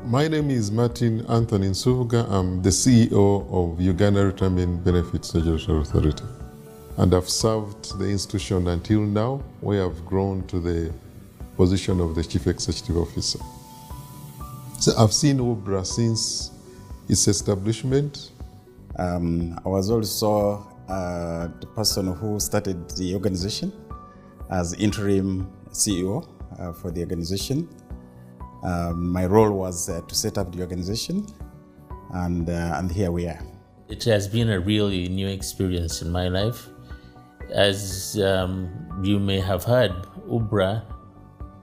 My name is Martin Anthony Nsubuga. I'm the CEO of Uganda Retirement Benefits Regulatory Authority. And I've served the institution until now, where I've grown to the position of the Chief Executive Officer. So I've seen UBRA since its establishment. I was also the person who started the organization as interim CEO for the organization. My role was to set up the organization, and here we are. It has been a really new experience in my life. As you may have heard, UBRA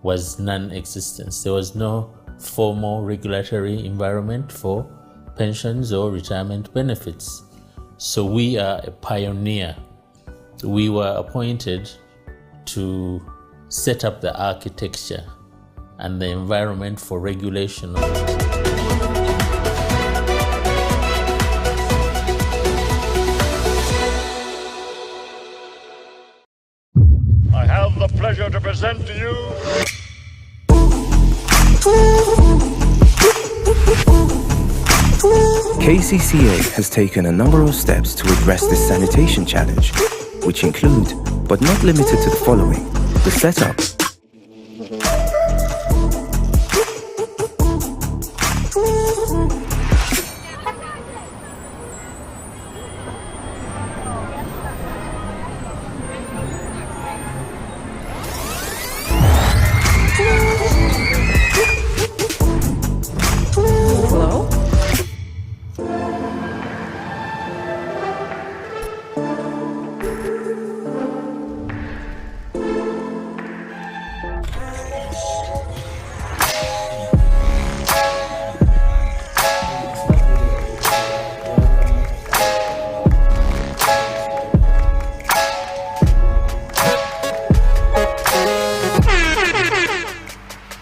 was non-existent. There was no formal regulatory environment for pensions or retirement benefits. So we are a pioneer. We were appointed to set up the architecture and the environment for regulation of it. I have the pleasure to present to you KCCA has taken a number of steps to address this sanitation challenge, which include, but not limited to the following: the setup,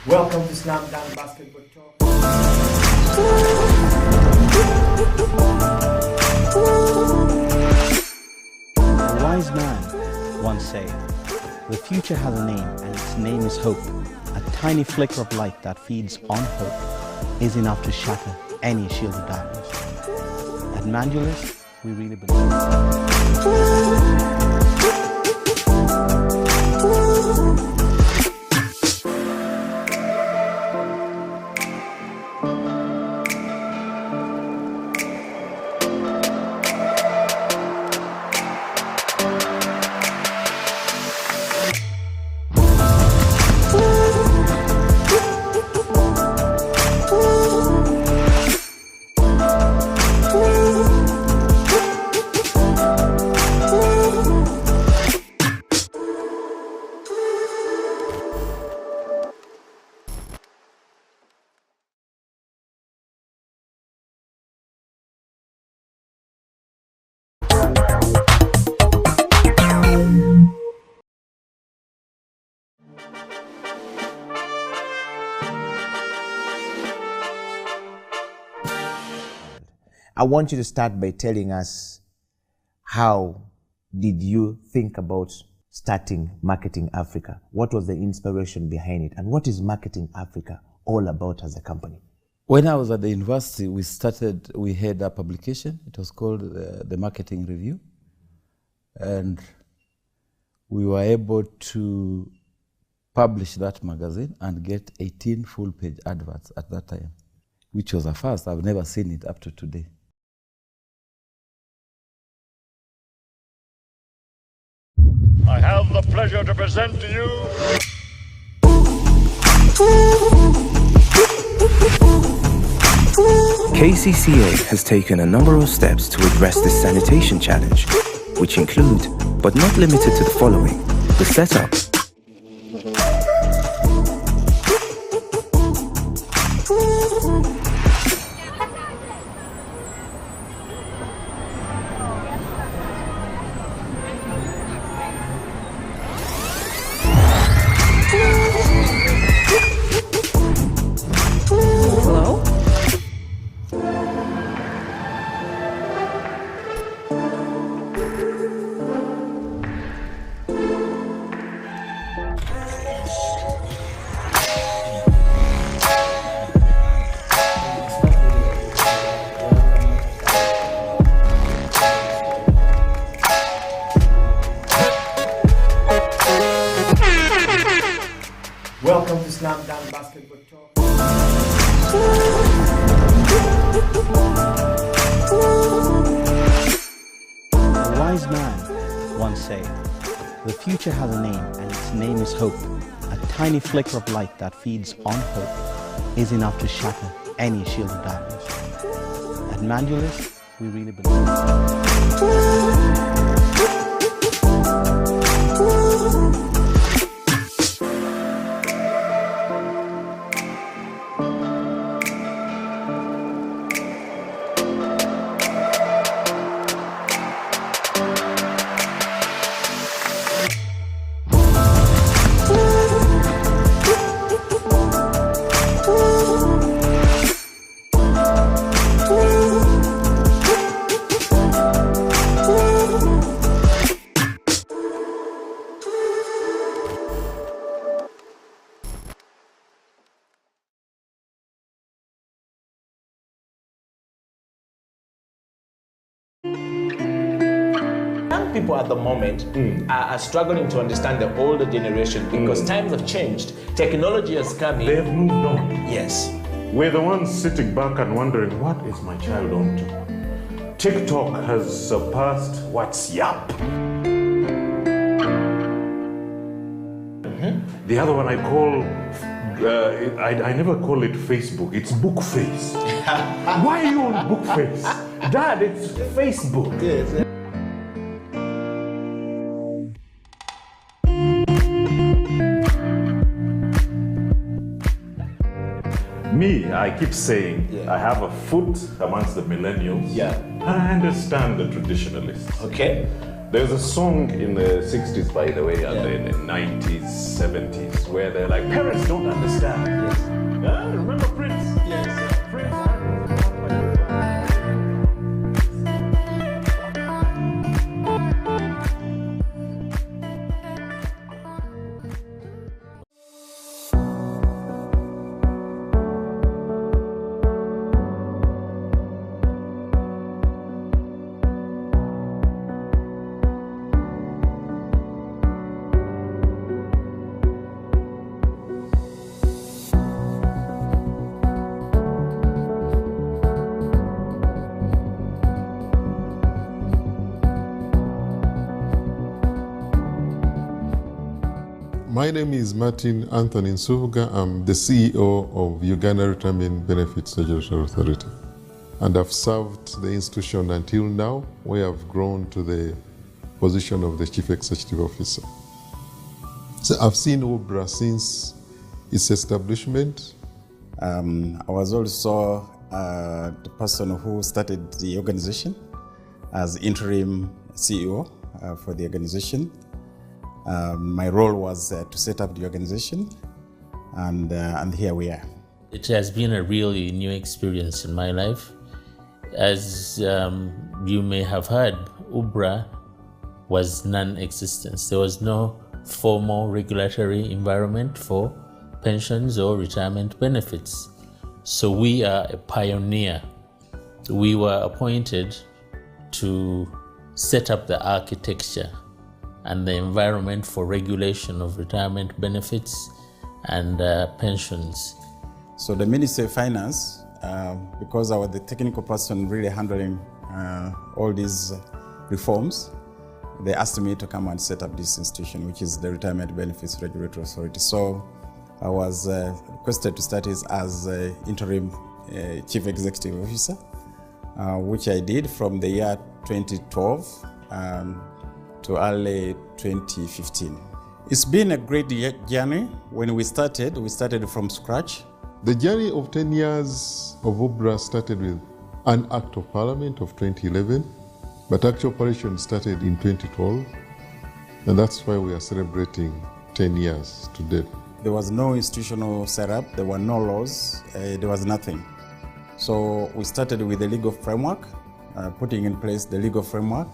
Welcome to Slam Dunk Basketball Talk. A wise man once said, "The future has a name, and its name is hope. A tiny flicker of light that feeds on hope is enough to shatter any shield of darkness." At Mandulus, we really believe. I want you to start by telling us, how did you think about starting Marketing Africa? What was the inspiration behind it? And what is Marketing Africa all about as a company? When I was at the university, we had a publication. It was called the Marketing Review. And we were able to publish that magazine and get 18 full-page adverts at that time, which was a first. I've never seen it up to today. I have the pleasure to present to you KCCA has taken a number of steps to address this sanitation challenge, which include, but not limited to the following: the setup, Welcome to Slam Dunk Basketball Talk. A wise man once said, "The future has a name, and its name is hope. A tiny flicker of light that feeds on hope is enough to shatter any shield of darkness." At Mandulus, we really believe. Young people at the moment are struggling to understand the older generation because times have changed. Technology has come in. They've moved on. Yes. We're the ones sitting back and wondering, what is my child on to? TikTok has surpassed WhatsApp. The other one I call, I never call it Facebook, it's Bookface. Why are you on Bookface? Dad, it's Facebook. Yes. Me, I keep saying, I have a foot amongst the millennials. Yeah. And I understand the traditionalists. Okay. There's a song in the 60s, by the way, and in the 90s, 70s, where they're like, parents don't understand. Yes. Remember Prince? Yes. Prince. My name is Martin Anthony Nsubuga. I'm the CEO of Uganda Retirement Benefits Regulatory Authority. And I've served the institution until now, where I've grown to the position of the Chief Executive Officer. So I've seen UBRA since its establishment. I was also the person who started the organization as interim CEO for the organization. My role was to set up the organization, and here we are. It has been a really new experience in my life. As you may have heard, UBRA was non-existent. There was no formal regulatory environment for pensions or retirement benefits. So we are a pioneer. We were appointed to set up the architecture and the environment for regulation of retirement benefits and pensions. So the Ministry of Finance, because I was the technical person really handling all these reforms, they asked me to come and set up this institution, which is the Retirement Benefits Regulatory Authority. So I was requested to start as interim Chief Executive Officer, which I did from the year 2012 to early 2015. It's been a great journey. When we started from scratch. The journey of 10 years of UBRA started with an Act of Parliament of 2011, but actual operation started in 2012, and that's why we are celebrating 10 years today. There was no institutional setup, there were no laws, there was nothing. So we started with the legal framework, putting in place the legal framework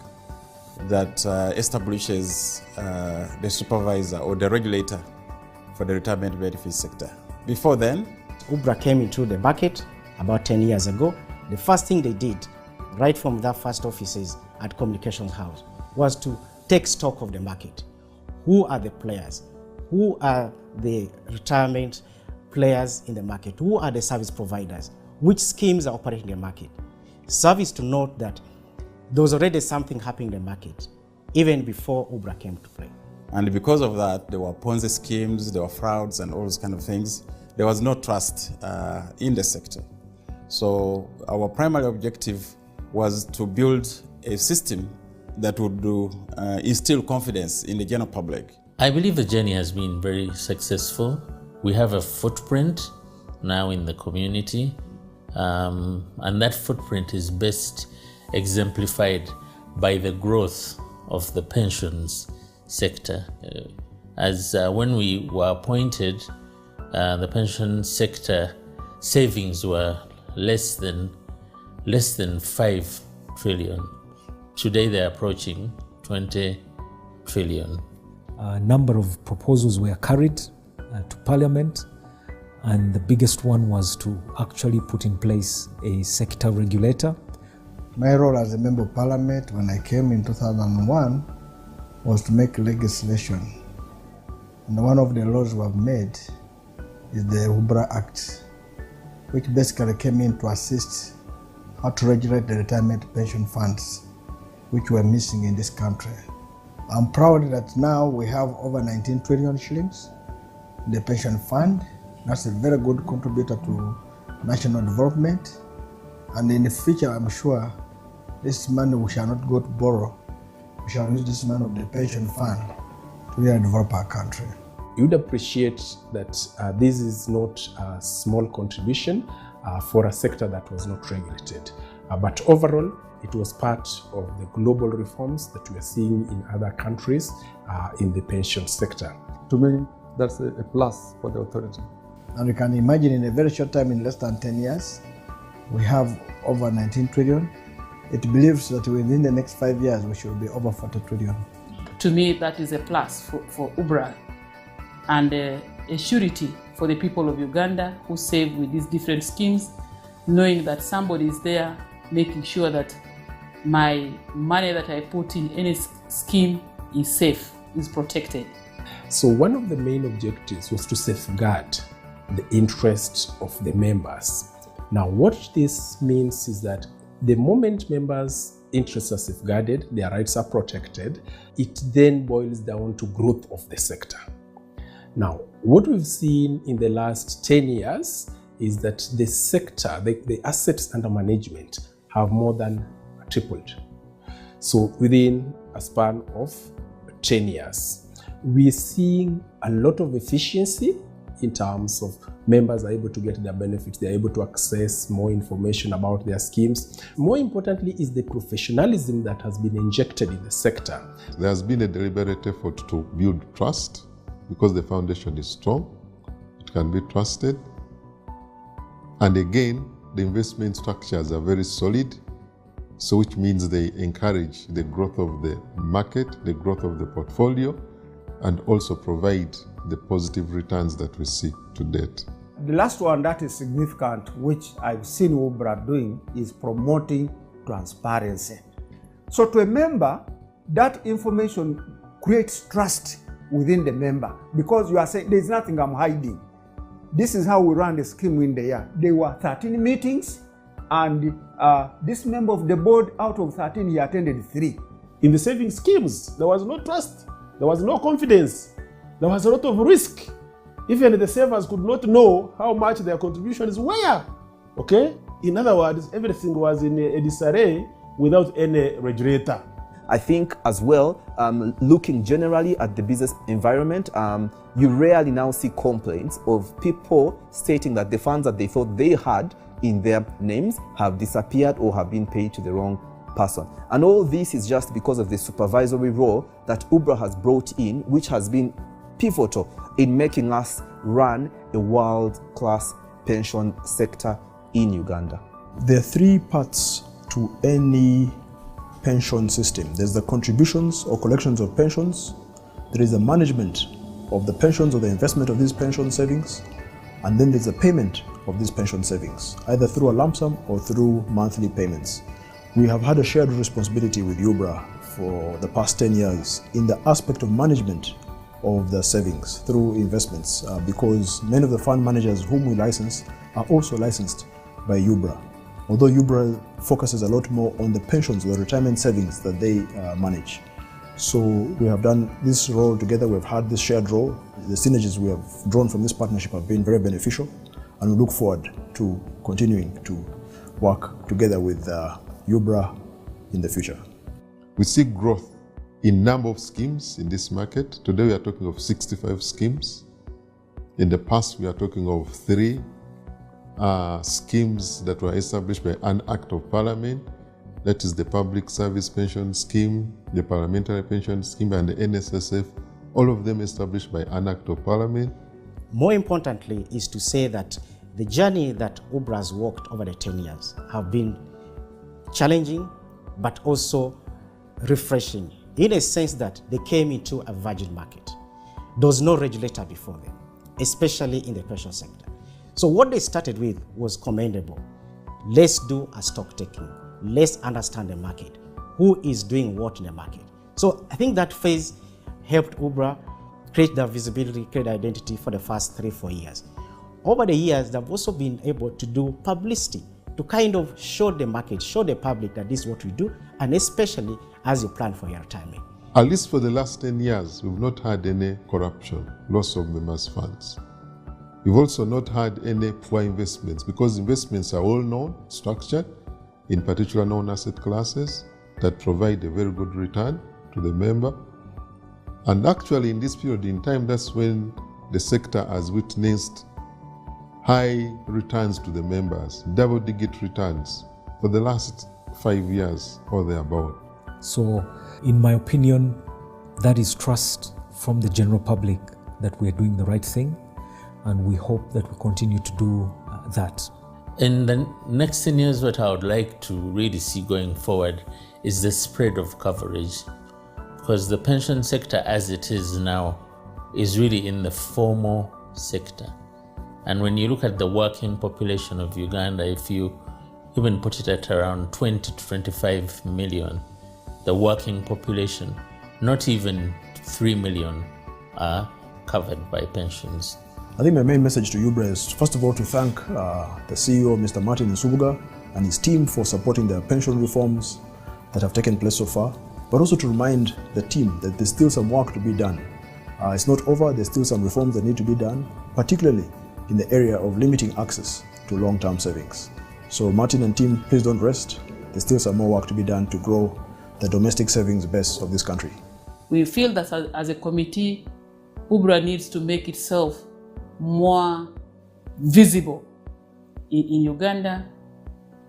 that establishes the supervisor or the regulator for the retirement benefits sector. Before then, UBRA came into the market about 10 years ago. The first thing they did, right from their first offices at Communications House, was to take stock of the market. Who are the players? who are the retirement players in the market, who are the service providers, which schemes are operating in the market. Service to note that there was already something happening in the market even before Ubra came to play. And because of that, there were Ponzi schemes, there were frauds and all those kind of things. There was no trust in the sector. So our primary objective was to build a system that would instill confidence in the general public. I believe the journey has been very successful. We have a footprint now in the community, and that footprint is best exemplified by the growth of the pensions sector. When we were appointed, the pension sector savings were less than 5 trillion. Today they're approaching 20 trillion. A number of proposals were carried to Parliament, and the biggest one was to actually put in place a sector regulator. My role as a Member of Parliament when I came in 2001 was to make legislation. And one of the laws we have made is the Ubra Act, which basically came in to assist how to regulate the retirement pension funds, which were missing in this country. I'm proud that now we have over 19 trillion shillings in the pension fund. That's a very good contributor to national development. And in the future, I'm sure this money we shall not go to borrow. We shall use this money of the pension fund to really develop our country. You'd appreciate that this is not a small contribution for a sector that was not regulated. But overall, it was part of the global reforms that we are seeing in other countries in the pension sector. To me, that's a plus for the authority. And you can imagine in a very short time, in less than 10 years, we have over 19 trillion. It believes that within the next 5 years, we should be over 40 trillion. To me, that is a plus for Ubra and a surety for the people of Uganda who save with these different schemes, knowing that somebody is there making sure that my money that I put in any scheme is safe, is protected. So one of the main objectives was to safeguard the interests of the members. Now what this means is that the moment members' interests are safeguarded, their rights are protected, it then boils down to growth of the sector. Now, what we've seen in the last 10 years is that the sector, the assets under management have more than tripled. So within a span of 10 years, we're seeing a lot of efficiency in terms of members are able to get their benefits, they're able to access more information about their schemes. More importantly is the professionalism that has been injected in the sector. There has been a deliberate effort to build trust because the foundation is strong, it can be trusted. And again, the investment structures are very solid, so which means they encourage the growth of the market, the growth of the portfolio, and also provide the positive returns that we see to date. The last one that is significant, which I've seen Ubra doing, is promoting transparency. So to a member, that information creates trust within the member because you are saying, there's nothing I'm hiding. This is how we run the scheme in the year. There were 13 meetings, and this member of the board, out of 13, he attended 3. In the saving schemes, there was no trust, there was no confidence, there was a lot of risk. Even the savers could not know how much their contributions were. Okay? In other words, everything was in a disarray without any regulator. I think as well, looking generally at the business environment, you rarely now see complaints of people stating that the funds that they thought they had in their names have disappeared or have been paid to the wrong person. And all this is just because of the supervisory role that Ubra has brought in, which has been pivotal in making us run a world-class pension sector in Uganda. There are 3 parts to any pension system. There's the contributions or collections of pensions, there is the management of the pensions or the investment of these pension savings, and then there's the payment of these pension savings, either through a lump sum or through monthly payments. We have had a shared responsibility with Ubra for the past 10 years in the aspect of management of the savings through investments because many of the fund managers whom we license are also licensed by UBRA. Although UBRA focuses a lot more on the pensions or the retirement savings that they manage. So we have done this role together, we've had this shared role. The synergies we have drawn from this partnership have been very beneficial, and we look forward to continuing to work together with UBRA in the future. We see growth in number of schemes in this market. Today we are talking of 65 schemes. In the past we are talking of 3 schemes that were established by an Act of Parliament. That is the Public Service Pension Scheme, the Parliamentary Pension Scheme, and the NSSF, all of them established by an Act of Parliament. More importantly is to say that the journey that UBRA has walked over the 10 years have been challenging, but also refreshing, in a sense that they came into a virgin market. There was no regulator before them, especially in the pension sector. So what they started with was commendable. Let's do a stock taking. Let's understand the market. Who is doing what in the market? So I think that phase helped UBRA create the visibility, create identity for the first 3-4 years. Over the years, they've also been able to do publicity to kind of show the market, show the public that this is what we do, and especially as you plan for your retirement. At least for the last 10 years, we've not had any corruption, loss of members' funds. We've also not had any poor investments because investments are all known, structured, in particular known asset classes that provide a very good return to the member. And actually in this period in time, that's when the sector has witnessed high returns to the members, double-digit returns for the last 5 years or thereabout. So in my opinion, that is trust from the general public that we are doing the right thing, and we hope that we continue to do that. In the next 10 years, what I would like to really see going forward is the spread of coverage, because the pension sector as it is now is really in the formal sector. And when you look at the working population of Uganda, if you even put it at around 20 to 25 million, the working population, not even 3 million are covered by pensions. I think my main message to UBRA is, first of all, to thank the CEO, Mr. Martin Nsubuga, and his team for supporting the pension reforms that have taken place so far, but also to remind the team that there's still some work to be done. It's not over, there's still some reforms that need to be done, particularly in the area of limiting access to long-term savings. So Martin and team, please don't rest. There's still some more work to be done to grow the domestic savings base of this country. We feel that as a committee, UBRA needs to make itself more visible in Uganda,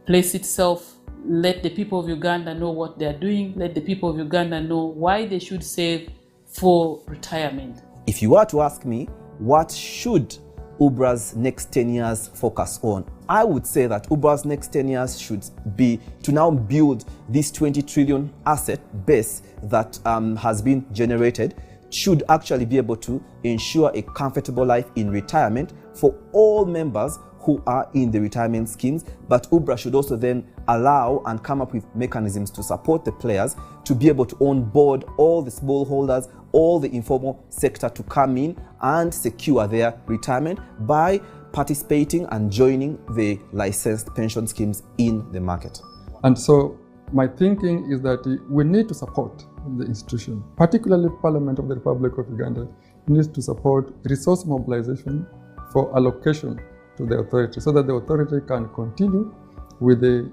place itself, let the people of Uganda know what they're doing, let the people of Uganda know why they should save for retirement. If you were to ask me, what should UBRA's next 10 years focus on? I would say that UBRA's next 10 years should be to now build this 20 trillion asset base that has been generated, should actually be able to ensure a comfortable life in retirement for all members who are in the retirement schemes. But UBRA should also then allow and come up with mechanisms to support the players to be able to onboard all the smallholders, all the informal sector to come in and secure their retirement by participating and joining the licensed pension schemes in the market. And so my thinking is that we need to support the institution, particularly Parliament of the Republic of Uganda, needs to support resource mobilization for allocation to the authority so that the authority can continue with the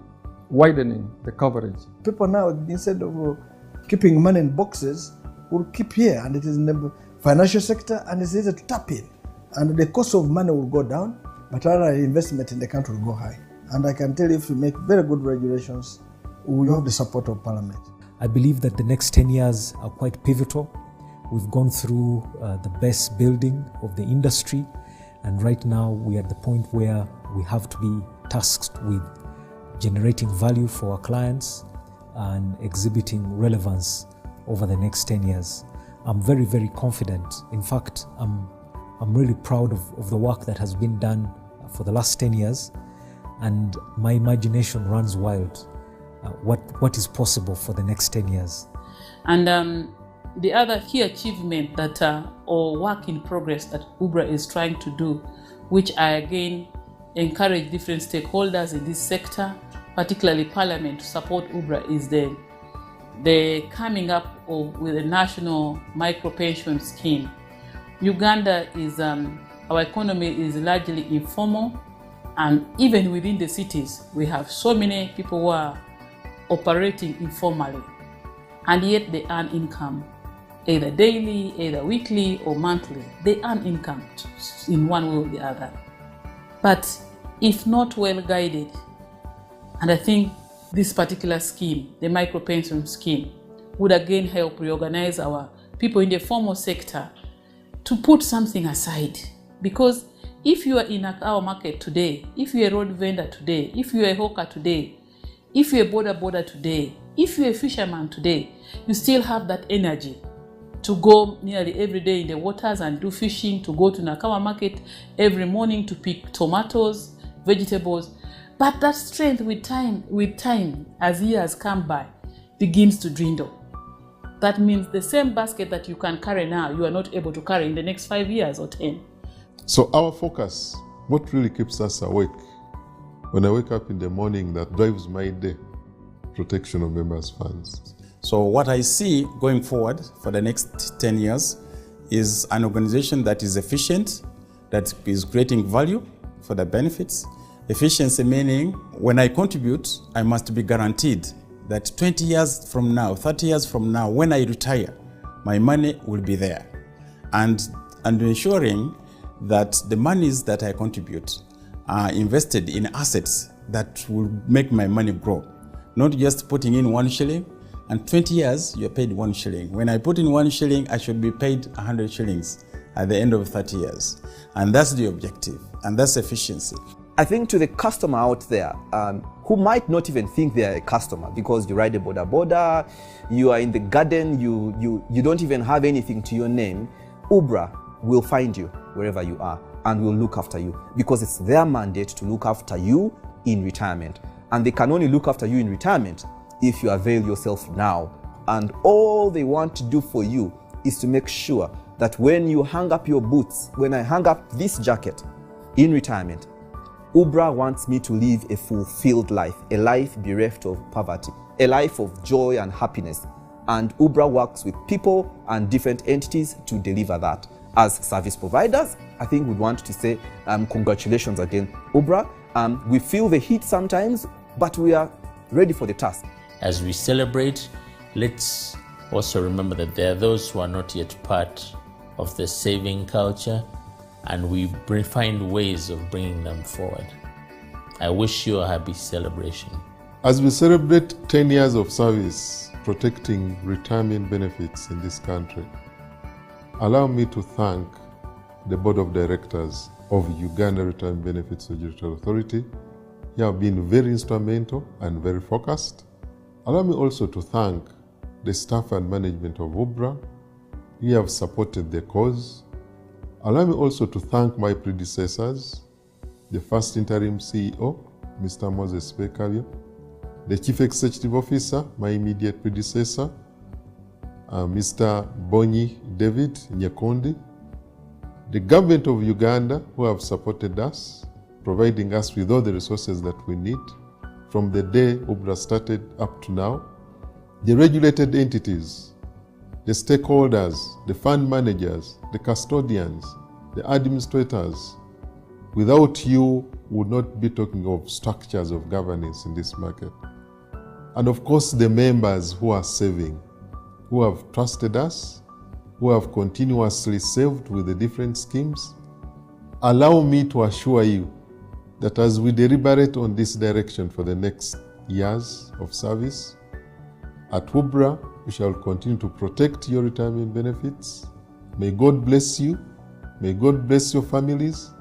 widening the coverage. People now, instead of keeping money in boxes, will keep here, and it is in the financial sector, and it's easy to tap in. And the cost of money will go down, but our investment in the country will go high. And I can tell you, if you make very good regulations, we have the support of Parliament. I believe that the next 10 years are quite pivotal. We've gone through the best building of the industry, and right now we're at the point where we have to be tasked with generating value for our clients and exhibiting relevance over the next 10 years. I'm very, very confident. In fact, I'm really proud of the work that has been done for the last 10 years, and my imagination runs wild. What is possible for the next 10 years. And the other key achievement that or work in progress that UBRA is trying to do, which I again encourage different stakeholders in this sector, particularly Parliament, to support UBRA, is the coming up with a national micro pension scheme. Uganda is our economy is largely informal, and even within the cities we have so many people who are operating informally, and yet they earn income either daily, either weekly or monthly. They earn income in one way or the other. But if not well guided, and I think this particular scheme, the micro pension scheme, would again help reorganize our people in the formal sector to put something aside. Because if you are in our market today, if you're a road vendor today, if you're a hawker today, if you're a border today, if you're a fisherman today, you still have that energy to go nearly every day in the waters and do fishing, to go to Nakawa market every morning to pick tomatoes, vegetables. But that strength with time, as years come by, begins to dwindle. That means the same basket that you can carry now, you are not able to carry in the next 5 years or 10. So our focus, what really keeps us awake when I wake up in the morning, that drives my day, protection of members' funds. So what I see going forward for the next 10 years is an organization that is efficient, that is creating value for the benefits. Efficiency meaning when I contribute, I must be guaranteed that 20 years from now, 30 years from now, when I retire, my money will be there. And ensuring that the monies that I contribute are invested in assets that will make my money grow. Not just putting in 1 shilling, and 20 years you're paid 1 shilling. When I put in 1 shilling, I should be paid 100 shillings at the end of 30 years. And that's the objective, and that's efficiency. I think to the customer out there who might not even think they are a customer because you ride a border, you are in the garden, you don't even have anything to your name, UBRA will find you wherever you are and will look after you, because it's their mandate to look after you in retirement. And they can only look after you in retirement if you avail yourself now. And all they want to do for you is to make sure that when you hang up your boots, when I hang up this jacket in retirement, UBRA wants me to live a fulfilled life, a life bereft of poverty, a life of joy and happiness. And UBRA works with people and different entities to deliver that. As service providers, I think we want to say congratulations again, UBRA. We feel the heat sometimes, but we are ready for the task. As we celebrate, let's also remember that there are those who are not yet part of the saving culture, and we find ways of bringing them forward. I wish you a happy celebration. As we celebrate 10 years of service protecting retirement benefits in this country, allow me to thank the Board of Directors of Uganda Retirement Benefits Regulatory Authority. You have been very instrumental and very focused. Allow me also to thank the staff and management of UBRA. You have supported the cause. Allow me also to thank my predecessors, the first interim CEO, Mr. Moses Bekavio, the Chief Executive Officer, my immediate predecessor, Mr. Bonyi David Nyakondi, the government of Uganda who have supported us, providing us with all the resources that we need from the day UBRA started up to now, the regulated entities, the stakeholders, the fund managers, the custodians, the administrators. Without you, we would not be talking of structures of governance in this market. And of course, the members who are saving, who have trusted us, who have continuously saved with the different schemes. Allow me to assure you that as we deliberate on this direction for the next years of service, at UBRA, we shall continue to protect your retirement benefits. May God bless you. May God bless your families.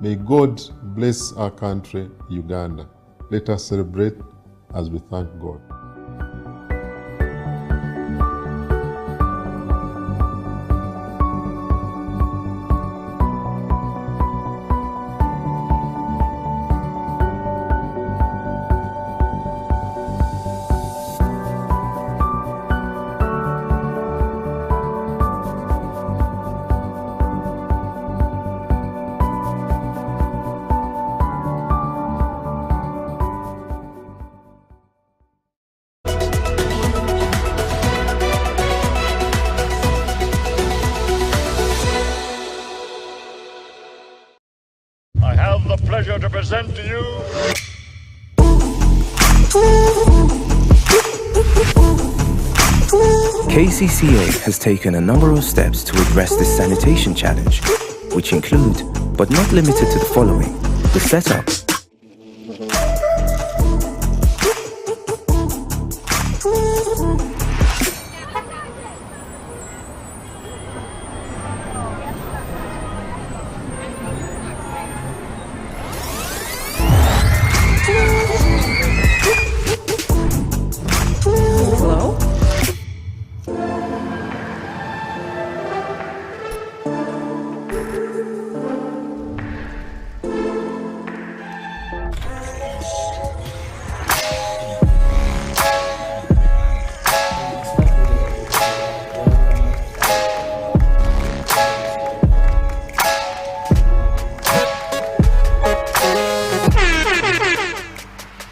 May God bless our country, Uganda. Let us celebrate as we thank God. I have the pleasure to present to you KCCA has taken a number of steps to address this sanitation challenge, which include, but not limited to the following: the setup, Hello?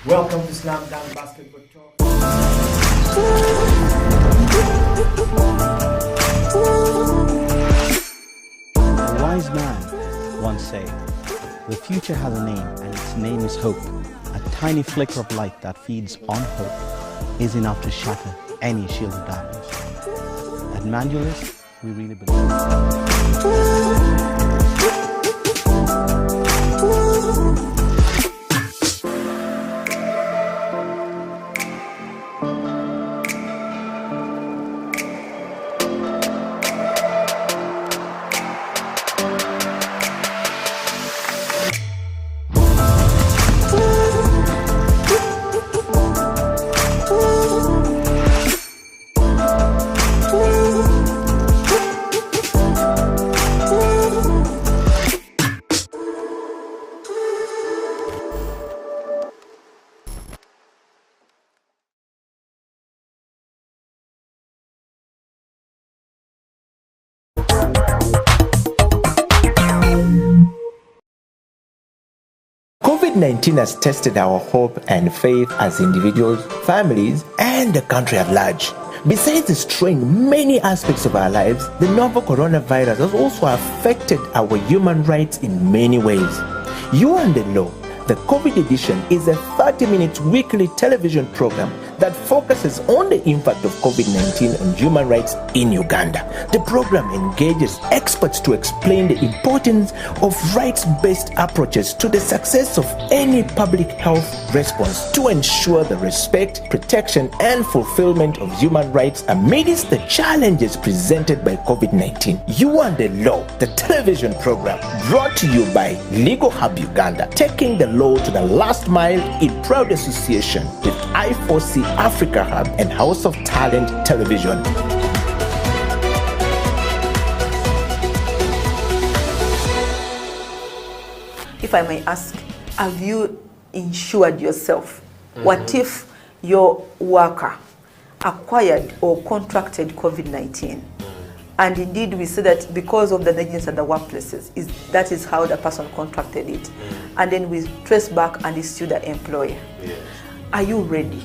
Welcome to Slam Dunk Basketball Talk. A wise man once said, "The future has a name, and its name is hope. A tiny flicker of light that feeds on hope is enough to shatter any shield of darkness." At Mandulus, we really believe. COVID-19 has tested our hope and faith as individuals, families, and the country at large. Besides destroying many aspects of our lives, the novel coronavirus has also affected our human rights in many ways. You and the Law, the COVID edition, is a 30-minute weekly television program that focuses on the impact of COVID-19 on human rights in Uganda. The program engages experts to explain the importance of rights-based approaches to the success of any public health response to ensure the respect, protection, and fulfillment of human rights amidst the challenges presented by COVID-19. You and the Law, the television program, brought to you by Legal Hub Uganda, taking the law to the last mile in proud association with I4C Africa Hub and House of Talent Television. If I may ask, have you insured yourself? What if your worker acquired or contracted COVID-19? And indeed, we see that because of the negligence at the workplaces, that is how the person contracted it. And then we trace back and it's to the employer. Are you ready?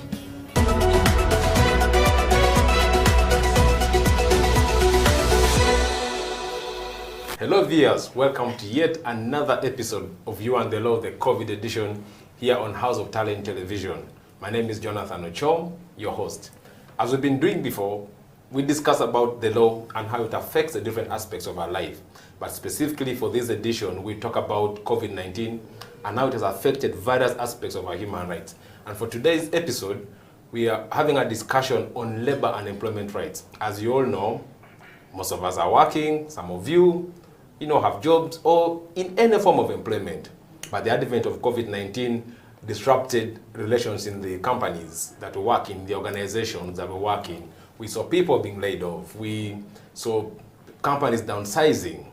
Hello viewers, welcome to yet another episode of You and the Law, the COVID edition, here on House of Talent Television. My name is Jonathan Ochom, your host. As we've been doing before, we discuss about the law and how it affects the different aspects of our life. But specifically for this edition, we talk about COVID-19 and how it has affected various aspects of our human rights. And for today's episode, we are having a discussion on labor and employment rights. As you all know, most of us are working, some of you have jobs or in any form of employment. But the advent of COVID-19 disrupted relations in the companies that work in the organizations that were working. We saw people being laid off. We saw companies downsizing.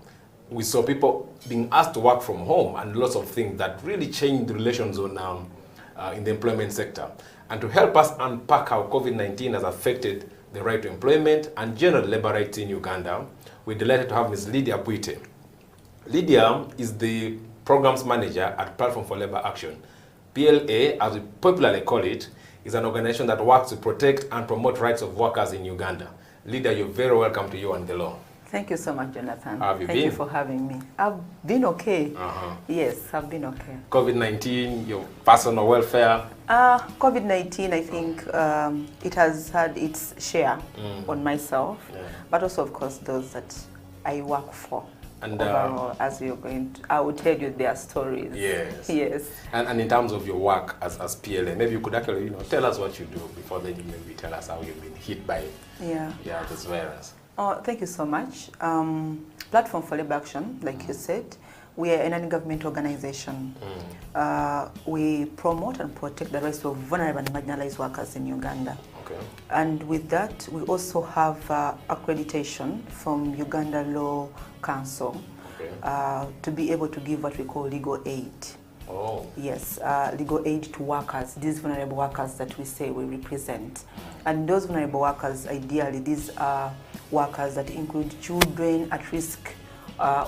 We saw people being asked to work from home and lots of things that really changed the relations on, in the employment sector. And to help us unpack how COVID-19 has affected the right to employment and general labor rights in Uganda, we're delighted to have Ms. Lydia Bwite. Lydia is the programs manager at Platform for Labor Action. PLA, as we popularly call it, is an organization that works to protect and promote rights of workers in Uganda. Lydia, you're very welcome to You and the Law. Thank you so much, Jonathan. How have you Thank been? you for having me. I've been okay. Yes, I've been okay. COVID-19, your personal welfare? COVID-19, I think it has had its share on myself, but also, of course, those that I work for. And overall, as you're going to, I will tell you their stories. Yes. Yes. And in terms of your work as PLA, maybe you could actually tell us what you do before then you maybe tell us how you've been hit by this virus. Oh, thank you so much. Platform for Labour Action, like you said, we are a non-government organization. We promote and protect the rights of vulnerable and marginalized workers in Uganda. Okay. And with that, we also have accreditation from Uganda Law Council to be able to give what we call legal aid. Oh. Yes, legal aid to workers, these vulnerable workers that we say we represent. And those vulnerable workers, ideally, these are workers that include children at risk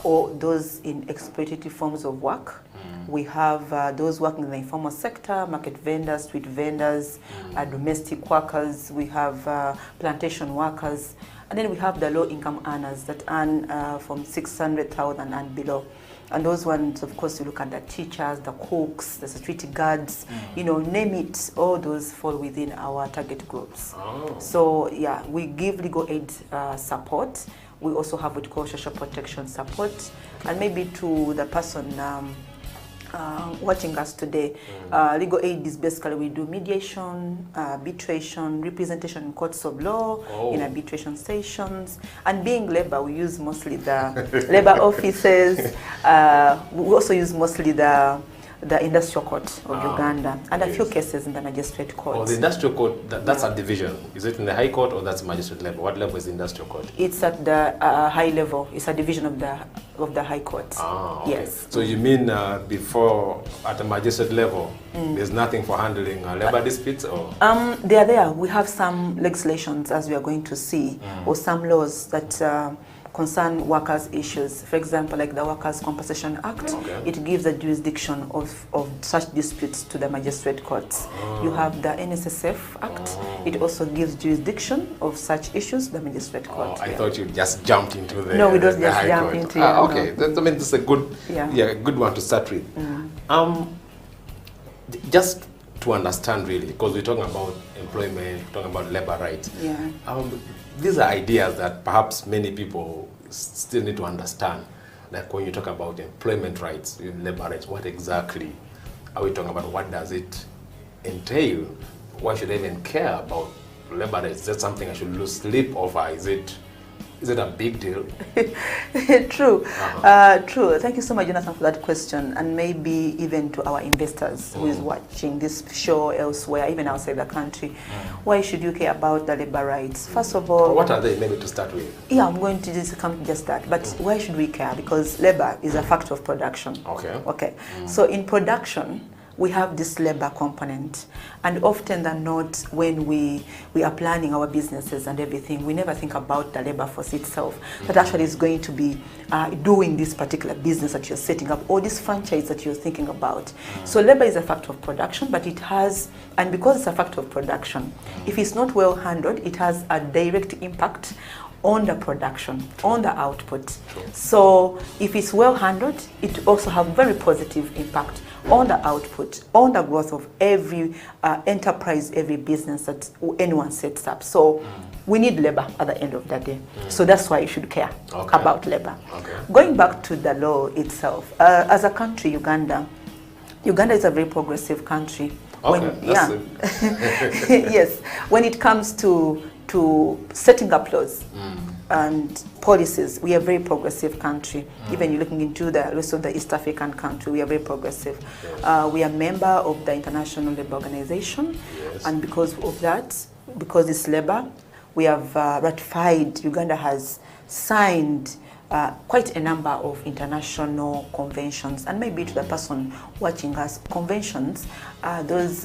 or those in exploitative forms of work. We have those working in the informal sector, market vendors, street vendors, domestic workers. We have plantation workers. And then we have the low-income earners that earn from 600,000 and below. And those ones, of course, you look at the teachers, the cooks, the security guards, name it, all those fall within our target groups. Oh. So, yeah, we give legal aid support. We also have what we call social protection support. And maybe to the person watching us today, legal aid is basically we do mediation, arbitration, representation in courts of law, in arbitration stations, and being labor, we use mostly the labor offices. We also use mostly the industrial court of Uganda, and a few cases in the magistrate court. Oh, the industrial court, that's a division. Is it in the high court or that's magistrate level? What level is the industrial court? It's at the high level. It's a division of the high court. Okay. Yes. So you mean before, at the magistrate level, there's nothing for handling labor disputes? Or? They are there. We have some legislations, as we are going to see, or some laws that concern workers' issues. For example, like the Workers' Compensation Act, it gives the jurisdiction of such disputes to the magistrate courts. You have the NSSF Act, it also gives jurisdiction of such issues to the magistrate court. I thought you just jumped into the No, we don't the just high jump court. into Okay, I mean, that's a good, a good one to start with. Just to understand really, because we're talking about employment, talking about labor rights. These are ideas that perhaps many people still need to understand. Like when you talk about employment rights, labor rights, what exactly are we talking about? What does it entail? Why should I even care about labor rights? Is that something I should lose sleep over? Is it a big deal? True. True. Thank you so much, Jonathan, for that question. And maybe even to our investors who is watching this show elsewhere, even outside the country. Why should you care about the labor rights? First of all... What are they, maybe to start with? Yeah, I'm going to just come to just that. But why should we care? Because labor is a factor of production. Okay. So in production, we have this labor component, and often than not, when we are planning our businesses and everything, we never think about the labor force itself that actually is going to be doing this particular business that you're setting up, or this franchise that you're thinking about. So labor is a factor of production, but it has, and because it's a factor of production, if it's not well handled, it has a direct impact on the production, on the output. So if it's well handled, it also has very positive impact on the output, on the growth of every enterprise, every business that anyone sets up. So we need labor at the end of the day. So that's why you should care about labor. Going back to the law itself, as a country, Uganda is a very progressive country. Yes, when it comes to setting up laws and policies, we are a very progressive country. Even you're looking into the rest of the East African country, we are very progressive. We are a member of the International Labour Organization, and because of that, because it's labor, we have ratified, Uganda has signed quite a number of international conventions. And maybe to the person watching us, conventions are those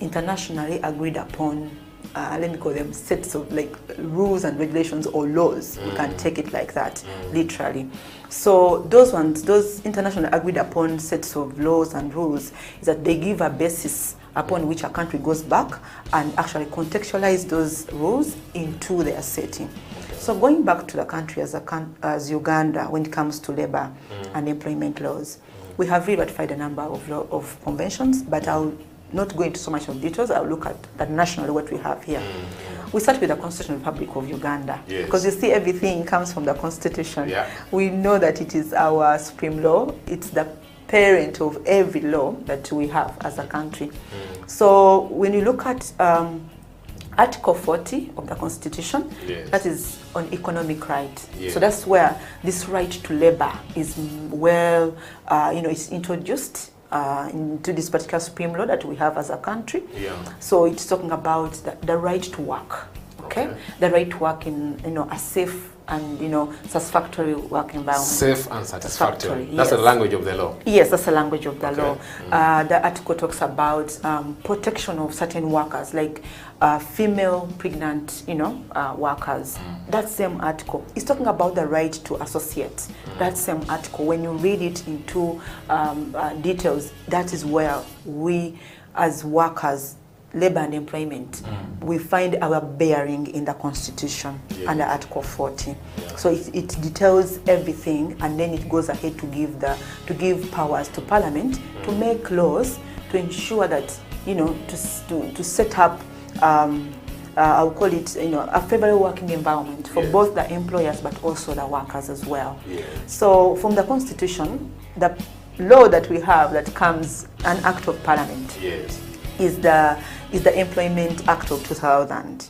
internationally agreed upon, let me call them sets of like rules and regulations or laws. We can take it like that, literally. So those ones, those internationally agreed upon sets of laws and rules, is that they give a basis upon which a country goes back and actually contextualize those rules into their setting. So going back to the country as Uganda, when it comes to labor and employment laws, we have ratified a number of conventions, but I'll not go into so much of details. I'll look at that nationally what we have here. We start with the Constitutional Republic of Uganda, because you see everything comes from the Constitution. We know that it is our supreme law. It's the parent of every law that we have as a country. So when you look at Article 40 of the Constitution, that is on economic right. So that's where this right to labor is well, it's introduced into this particular supreme law that we have as a country. So it's talking about the right to work, the right to work in a safe and satisfactory work environment. Safe and satisfactory. That's the language of the law. Yes, that's the language of the law. The article talks about protection of certain workers, like female pregnant, workers. That same article is talking about the right to associate. That same article, when you read it into details, that is where we, as workers, labor and employment, we find our bearing in the Constitution under Article 40. So it details everything, and then it goes ahead to give powers to Parliament to make laws to ensure that to set up I'll call it a favorable working environment for both the employers but also the workers as well. So from the Constitution, the law that we have that comes an act of Parliament is the Employment Act of 2000.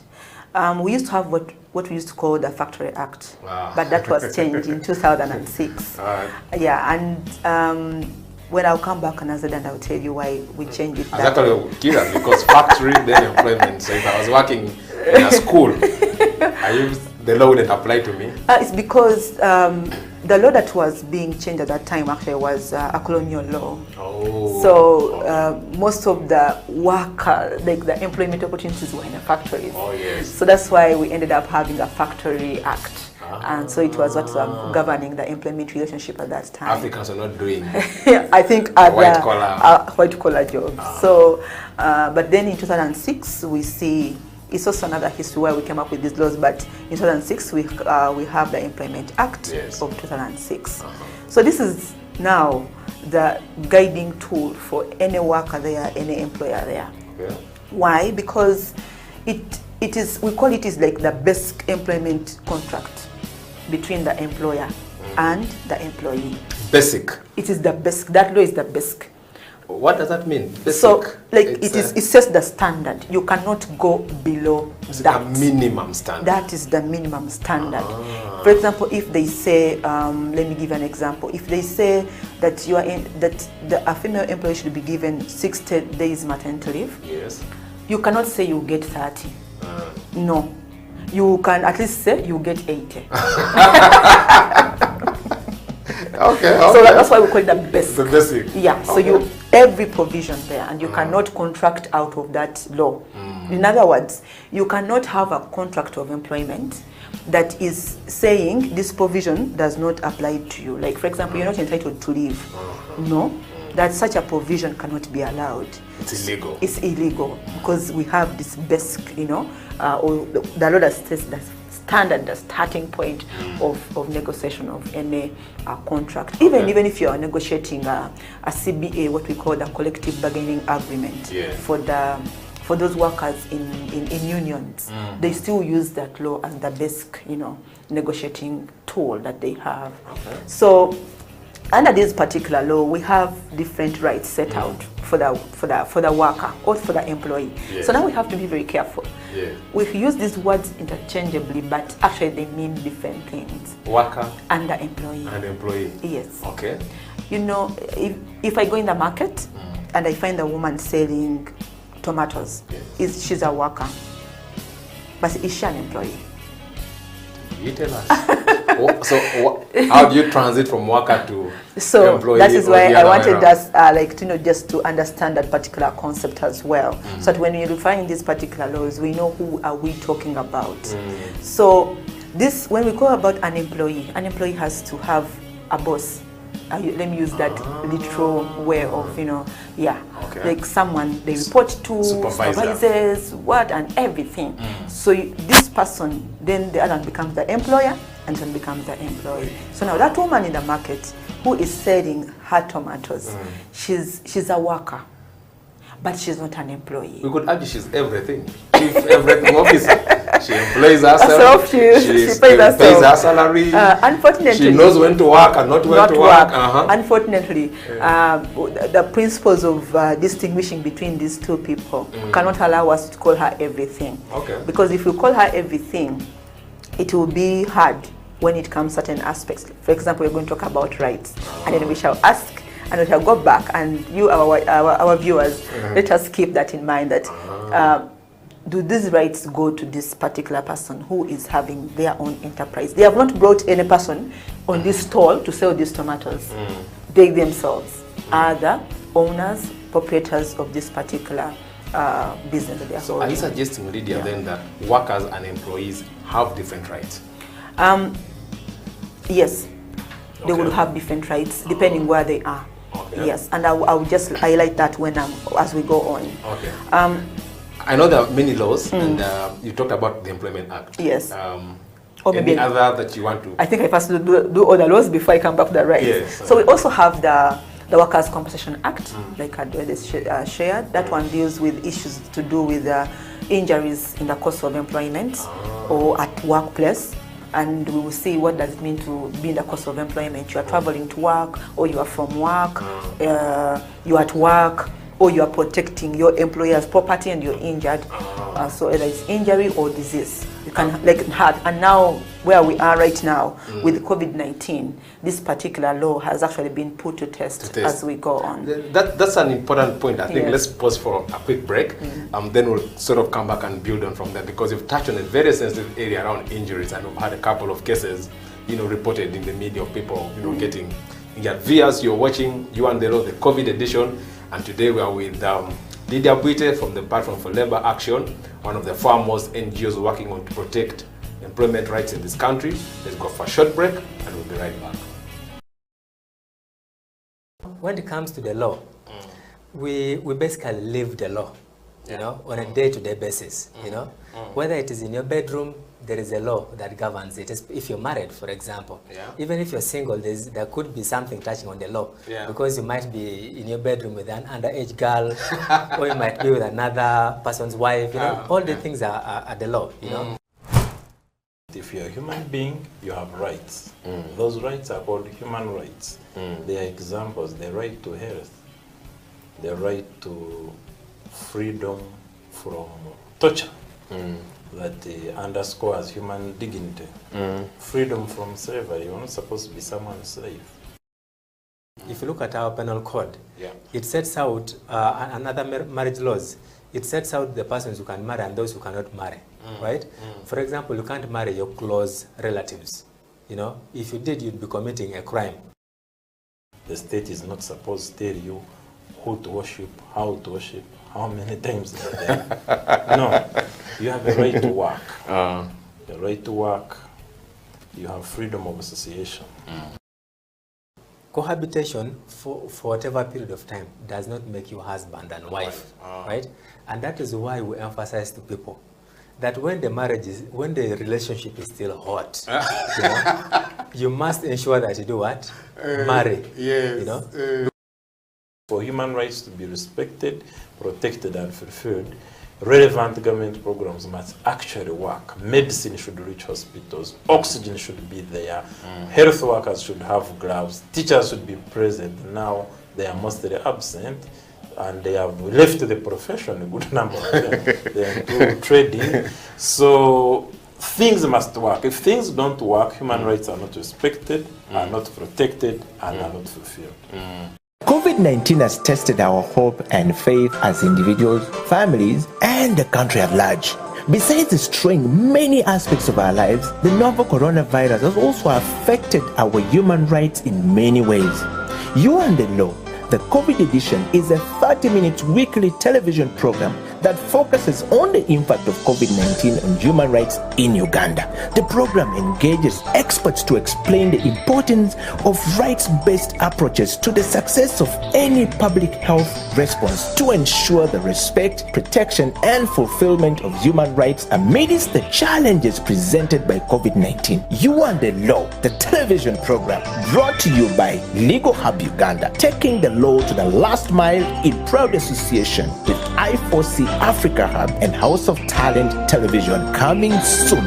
We used to have what we used to call the Factory Act, but that was changed in 2006. And when I'll come back another day and I'll tell you why we changed it. That's actually curious, because factory, then employment. So if I was working in a school, the law wouldn't apply to me? It's because the law that was being changed at that time actually was a colonial law. So most of the worker, like the employment opportunities, were in the factories. So that's why we ended up having a Factory Act. And so it was what was governing the employment relationship at that time. Africans are not doing I think white collar jobs. So, but then in 2006 we see, it's also another history where we came up with these laws, but in 2006 we have the Employment Act of 2006. So this is now the guiding tool for any worker there, any employer there. Why? Because it is, we call it is like the basic employment contract between the employer and the employee. Basic? It is the basic. That law is the basic. What does that mean? Basic? So, like, it sets the standard. You cannot go below that. A minimum standard. That is the minimum standard. For example, if they say, let me give an example. If they say that a female employee should be given 60 days maternity leave, you cannot say you get 30. No. You can at least say you get 80. So that's why we call it the basic. The basic. Yeah. So every provision there, and you cannot contract out of that law. In other words, you cannot have a contract of employment that is saying this provision does not apply to you. Like, for example, you're not entitled to leave. No. That such a provision cannot be allowed. It's illegal. It's illegal because we have this basic, or the law that says the standard, the starting point of negotiation of any contract. Even if you are negotiating a CBA, what we call the collective bargaining agreement for those workers in unions, they still use that law as the basic, negotiating tool that they have. So under this particular law, we have different rights set out for the worker or for the employee. So now we have to be very careful. We use these words interchangeably, but actually they mean different things. Worker and the employee. And employee. Yes. Okay. If I go in the market and I find a woman selling tomatoes, she's a worker, but is she an employee? You tell us. So how do you transit from worker to employee? That is why I wanted us just to understand that particular concept as well. So that when you define these particular laws, we know who are we talking about. So when we go about an employee has to have a boss. Let me use that literal way of, like someone they report to, supervisors, and everything. So this person, then the other one becomes the employer and then becomes the employee. So now that woman in the market who is selling her tomatoes, she's a worker, but she's not an employee. We could argue she's everything. Chief everything officer. She employs herself. She pays her salary. Unfortunately, she knows when to work and not when to work. Unfortunately, the principles of distinguishing between these two people cannot allow us to call her everything. Okay. Because if you call her everything, it will be hard when it comes to certain aspects. For example, we're going to talk about rights, and then we shall ask, and we shall go back, and you, our viewers, let us keep that in mind, that do these rights go to this particular person who is having their own enterprise? They have not brought any person on this stall to sell these tomatoes. They themselves are the owners, proprietors of this particular business that they are So are you suggesting, Lydia, then that workers and employees have different rights? Yes, they will have different rights depending where they are. Yes, and I will just highlight that when as we go on. Okay. I know there are many laws, and you talked about the Employment Act. Yes. Or maybe any other that you want to? I think I first do all the laws before I come back to the rights. Yes. So we also have the Workers' Compensation Act, like I shared. That one deals with issues to do with injuries in the course of employment or at workplace. And we will see what does it mean to be in the course of employment. You are traveling to work, or you are from work, you are at work, or you are protecting your employer's property and you're injured. So either it's injury or disease. You can and now where we are right now with COVID-19, this particular law has actually been put to test as we go on. That's an important point. I think let's pause for a quick break. Then we'll sort of come back and build on from there, because you've touched on a very sensitive area around injuries, and we've had a couple of cases, reported in the media of people, getting injured. Viewers, you're watching You and the Law, the COVID edition. And today we are with Lydia Buite from the Platform for Labor Action, one of the foremost NGOs working on to protect employment rights in this country. Let's go for a short break and we'll be right back. When it comes to the law, we basically live the law, on a day-to-day basis, Whether it is in your bedroom, there is a law that governs it. If you're married, for example, even if you're single, there could be something touching on the law, because you might be in your bedroom with an underage girl, or you might be with another person's wife. All the things are the law. If you're a human being, you have rights. Those rights are called human rights. They are examples: the right to health, the right to freedom from torture. That underscores human dignity. Freedom from slavery. You're not supposed to be someone's slave. If you look at our penal code, it sets out another marriage laws. It sets out the persons who can marry and those who cannot marry, right? For example, you can't marry your close relatives. If you did, you'd be committing a crime. The state is not supposed to tell you who to worship, how to worship, how many times a day. No, you have a right to work. A right to work. You have freedom of association. Cohabitation for whatever period of time does not make you husband and wife, right? And that is why we emphasize to people that when the relationship is still hot, you must ensure that you do what? Marry. Yes. For human rights to be respected, protected, and fulfilled, relevant government programs must actually work. Medicine should reach hospitals, oxygen should be there, health workers should have gloves, teachers should be present. Now they are mostly absent, and they have left the profession, a good number of them. They are into trading. So things must work. If things don't work, human rights are not respected, are not protected, and are not fulfilled. COVID-19 has tested our hope and faith as individuals, families, and the country at large. Besides destroying many aspects of our lives, the novel coronavirus has also affected our human rights in many ways. You and the Law, the COVID edition, is a 30-minute weekly television program that focuses on the impact of COVID-19 on human rights in Uganda. The program engages experts to explain the importance of rights-based approaches to the success of any public health response to ensure the respect, protection, and fulfillment of human rights amidst the challenges presented by COVID-19. You and the Law, the television program brought to you by Legal Hub Uganda, taking the law to the last mile in proud association with I4C Africa Hub and House of Talent Television, coming soon.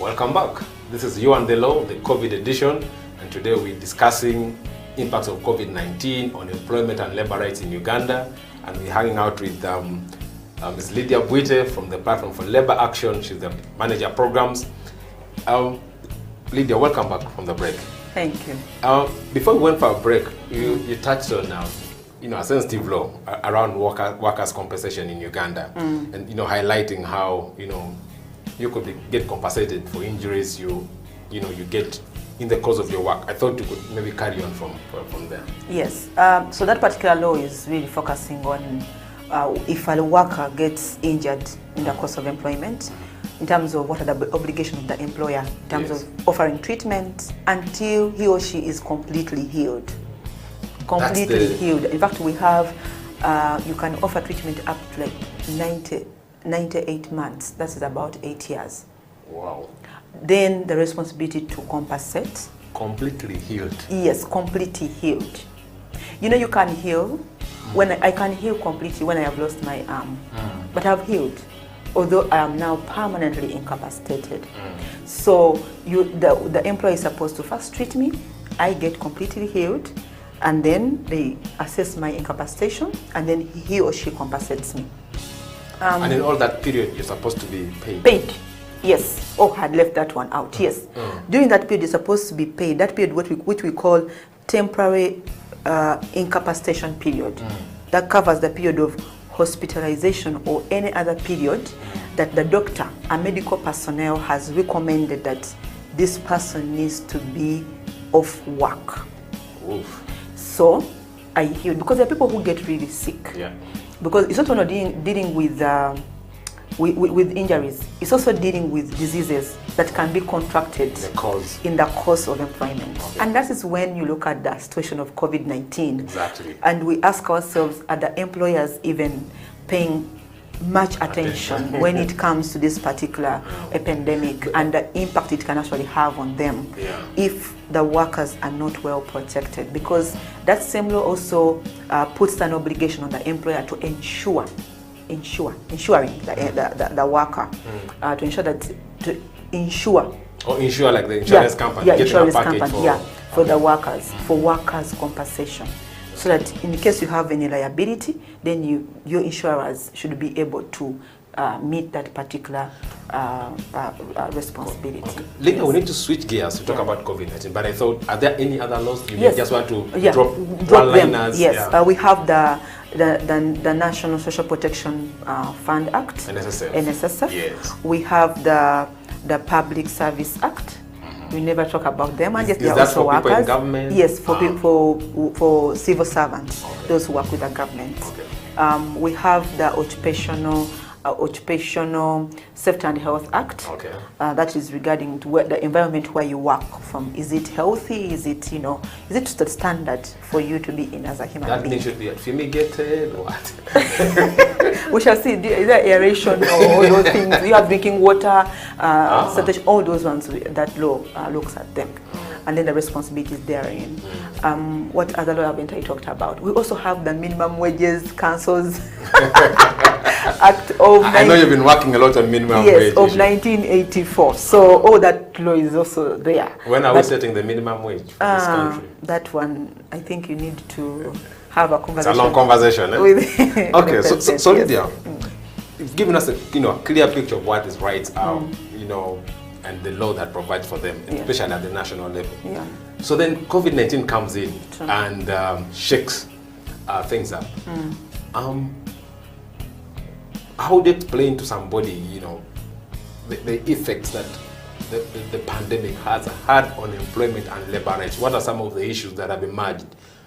Welcome back. This is You and the Law, the COVID edition, and today we're discussing impacts of COVID-19 on employment and labor rights in Uganda, and we're hanging out with Ms. Lydia Buite from the Platform for Labor Action. She's the manager of programs. Lydia, welcome back from the break. Thank you. Before we went for a break, you touched on a sensitive law around workers' compensation in Uganda, and highlighting how you could get compensated for injuries you get in the course of your work. I thought you could maybe carry on from there. Yes. So that particular law is really focusing on if a worker gets injured in the course of employment, in terms of what are the obligations of the employer, in terms of offering treatment until he or she is completely healed. Healed. In fact, we have, you can offer treatment up to like 98 months. That's about 8 years. Wow. Then the responsibility to compensate. Completely healed. Yes, completely healed. You can heal. When I can heal completely when I have lost my arm, but I've healed, although I am now permanently incapacitated. So the employer is supposed to first treat me. I get completely healed, and then they assess my incapacitation, and then he or she compensates me. And in all that period, you're supposed to be paid. Paid. Yes. Oh, I had left that one out. Yes. During that period, you're supposed to be paid. That period, which we call temporary incapacitation period. That covers the period of hospitalization or any other period that the doctor and medical personnel has recommended that this person needs to be off work. Oof. So I heal, because there are people who get really sick. Yeah. Because it's not only dealing with injuries, it's also dealing with diseases that can be contracted in the course of employment. Okay. And that is when you look at the situation of COVID-19. Exactly. And we ask ourselves, are the employers even paying much attention when it comes to this particular pandemic and the impact it can actually have on them if the workers are not well protected? Because that same law also puts an obligation on the employer to ensuring the worker to ensure that insure like the insurance company, insurance company for the workers, for workers' compensation. So that in case you have any liability, then your insurers should be able to meet that particular responsibility. Okay. Lydia, we need to switch gears to talk about COVID-19, but I thought, are there any other laws you just want to drop one-liners? Yes, we have the National Social Protection Fund Act, NSSF. Yes. We have the Public Service Act. We never talk about them, and yet they are that also for people workers. in government? Yes, for civil servants, those who work with the government. Okay. We have the Occupational Safety and Health Act. Okay. That is regarding to the environment where you work from. Is it healthy? Is it is it to the standard for you to be in as a human being? That thing should be fumigated or what? We shall see. Is there aeration or all those things? You have drinking water, sanitation, all those ones. That law looks at them. And then the responsibilities therein. What other law haven't I talked about? We also have the Minimum Wages Council's Act of... I know you've been working a lot on minimum wage. Yes, of 1984. So all that law is also there. When are we setting the minimum wage for this country? That one, I think you need to have a conversation. It's a long conversation. With okay, so Lydia, you've given us a clear picture of what is rights are, and the law that provides for them, especially at the national level. Yeah. So then COVID-19 comes in and shakes things up. How would you explain to somebody, you know, the effects that the pandemic has had on employment and labor rights? What are some of the issues that have emerged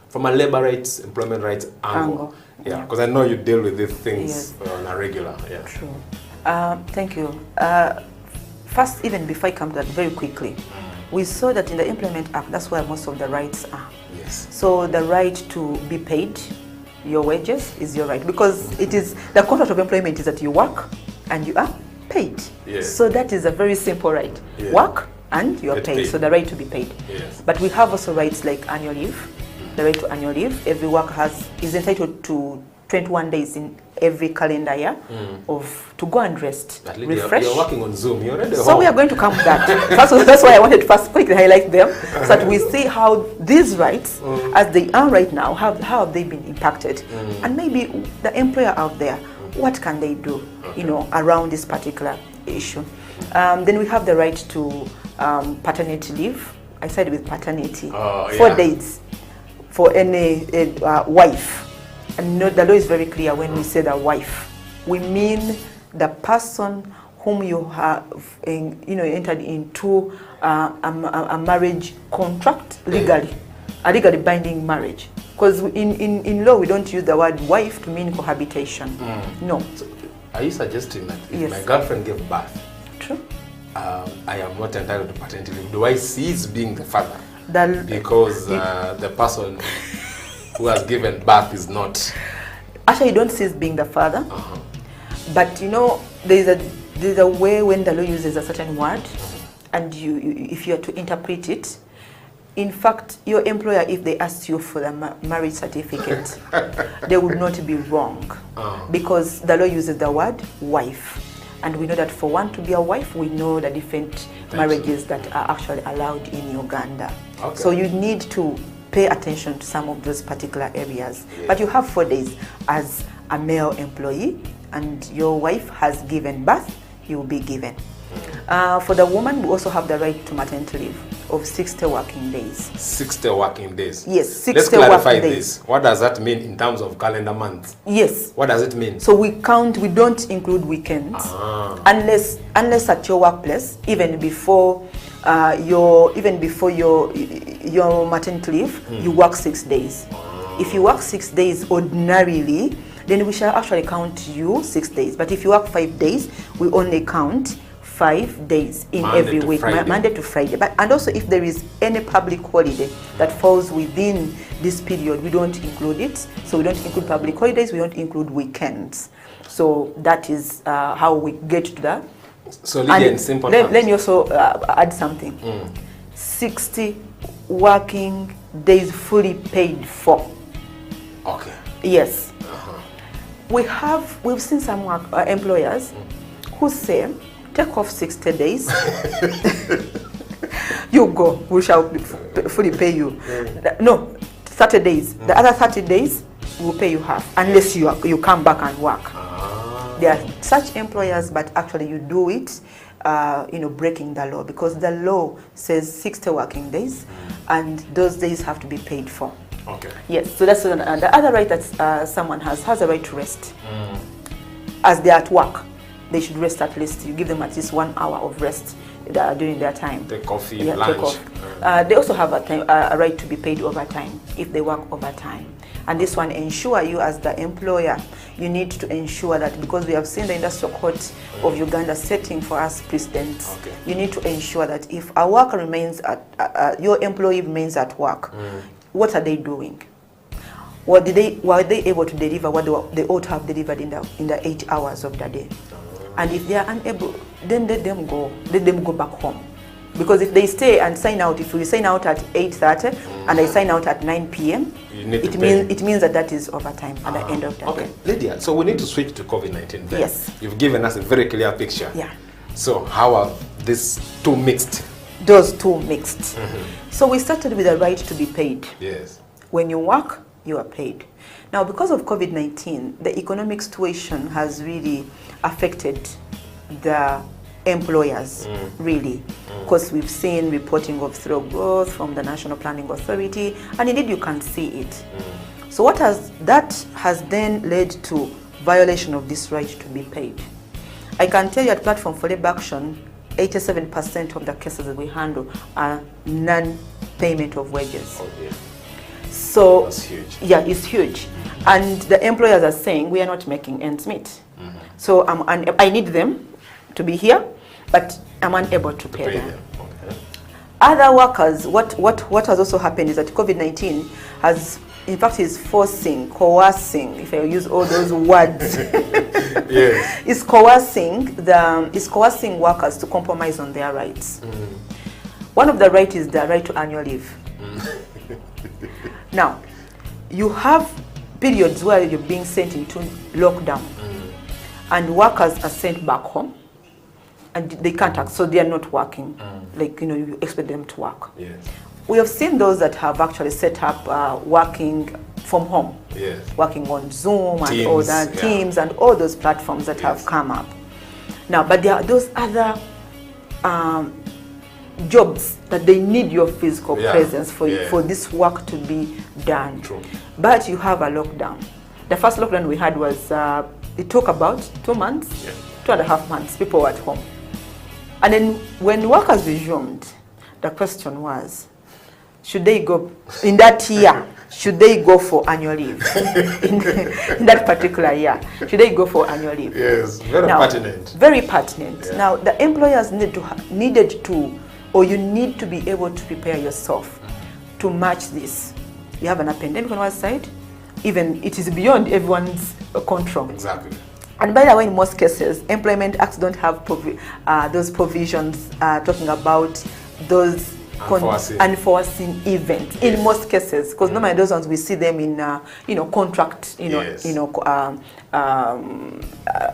from a labor rights, employment rights angle? Yeah, because I know you deal with these things on a regular. Yeah. True. Thank you. First, even before I come to that, very quickly, we saw that in the Employment Act, that's where most of the rights are. Yes. So the right to be paid your wages is your right, because it is the contract of employment is that you work and you are paid. Yes. So that is a very simple right. Yeah. Work and you are Get paid. paid. So the right to be paid. Yes. But we have also rights like annual leave. The right to annual leave. Every worker is entitled to 21 days in every calendar year to go and rest, refresh. You're working on Zoom. You're already So home. we are going to come to that. That's why I wanted to first quickly highlight them, so that we see how these rights, as they are right now, how have they been impacted, and maybe the employer out there, what can they do, you know, around this particular issue. Then we have the right to paternity leave. I said with paternity, 4 days for any wife. And note, the law is very clear when we say the wife. We mean the person whom you have, entered into a marriage contract legally, a legally binding marriage. Because in law we don't use the word wife to mean cohabitation. No. So are you suggesting that if my girlfriend gave birth, true, I am not entitled to paternity leave? Do I cease being the father? Because the person who has given birth is not. Actually, you don't cease being the father, but you know there's a way when the law uses a certain word, and if you are to interpret it, in fact, your employer, if they ask you for the marriage certificate, they would not be wrong, because the law uses the word wife, and we know that for one to be a wife, we know the different marriages that are actually allowed in Uganda. So you need to pay attention to some of those particular areas. But you have 4 days as a male employee, and your wife has given birth, you will be given. For the woman, we also have the right to maternity leave of 60 working days. 60 working days? Yes, 60 Let's clarify working days. this. What does that mean in terms of calendar months? Yes. What does it mean? So we don't include weekends, unless at your workplace, even before your maternity leave, you work 6 days. If you work 6 days ordinarily, then we shall actually count you 6 days. But if you work 5 days, we only count 5 days in every week, Monday to Friday. And also if there is any public holiday that falls within this period, we don't include it. So we don't include public holidays, we don't include weekends. So that is how we get to that. So Lydia, in simple terms. Let me also add something. 60 working days fully paid for. Okay. Yes. We've seen some employers who say, take off 60 days. You go, we shall fully pay you. No, 30 days. The other 30 days, we'll pay you half, unless you come back and work. There are such employers, but actually you do it, breaking the law, because the law says 60 working days, and those days have to be paid for. Okay. Yes, so that's the other right that someone has a right to rest. As they're at work, they should rest at least. You give them at least 1 hour of rest during their time. Take coffee, Take lunch. off. They also have a right to be paid overtime if they work overtime. And this one, ensure you as the employer, you need to ensure that, because we have seen the Industrial Court of Uganda setting for us precedents, you need to ensure that if a worker remains your employee remains at work, what are they doing? Were they able to deliver what they ought to have delivered in the 8 hours of the day? And if they are unable, then let them go back home. Because if they stay and sign out, if we sign out at 8:30 and I sign out at 9 p.m., it means that is overtime at the end of the day. Lydia, so we need to switch to COVID-19 then. Yes. You've given us a very clear picture. Yeah. So how are these two mixed? Those two mixed. So we started with the right to be paid. Yes. When you work, you are paid. Now, because of COVID-19, the economic situation has really affected the employers, really, because we've seen reporting of slow growth from the National Planning Authority, and indeed you can see it. So that has then led to violation of this right to be paid. I can tell you at Platform for Labour Action, 87% of the cases that we handle are non-payment of wages. So that's huge. Yeah, it's huge. And the employers are saying we are not making ends meet. So I need them to be here, but I'm unable to pay them. Okay. Other workers, what has also happened is that COVID-19 has, in fact, is coercing, if I use all those words, yes. is coercing workers to compromise on their rights. One of the rights is the right to annual leave. Now, you have periods where you're being sent into lockdown, and workers are sent back home, and they can't act, so they are not working. Like, you expect them to work. Yes. We have seen those that have actually set up working from home, yes. working on Zoom and all that, Teams and all those platforms that have come up. Now, but there are those other jobs that they need your physical presence for this work to be done. True. But you have a lockdown. The first lockdown we had was, it took about 2 months, 2.5 months, people were at home. And then when workers resumed, the question was, should they go, in that year, should they go for annual leave? in that particular year, should they go for annual leave? Yes, very pertinent. Very pertinent. Yeah. Now, the employers needed to, or you need to be able to prepare yourself to match this. You have a pandemic on one side, even it is beyond everyone's control. Exactly. And by the way, in most cases, employment acts don't have those provisions talking about those unforeseen events. Yes. In most cases, because normally those ones we see them in contract, yes.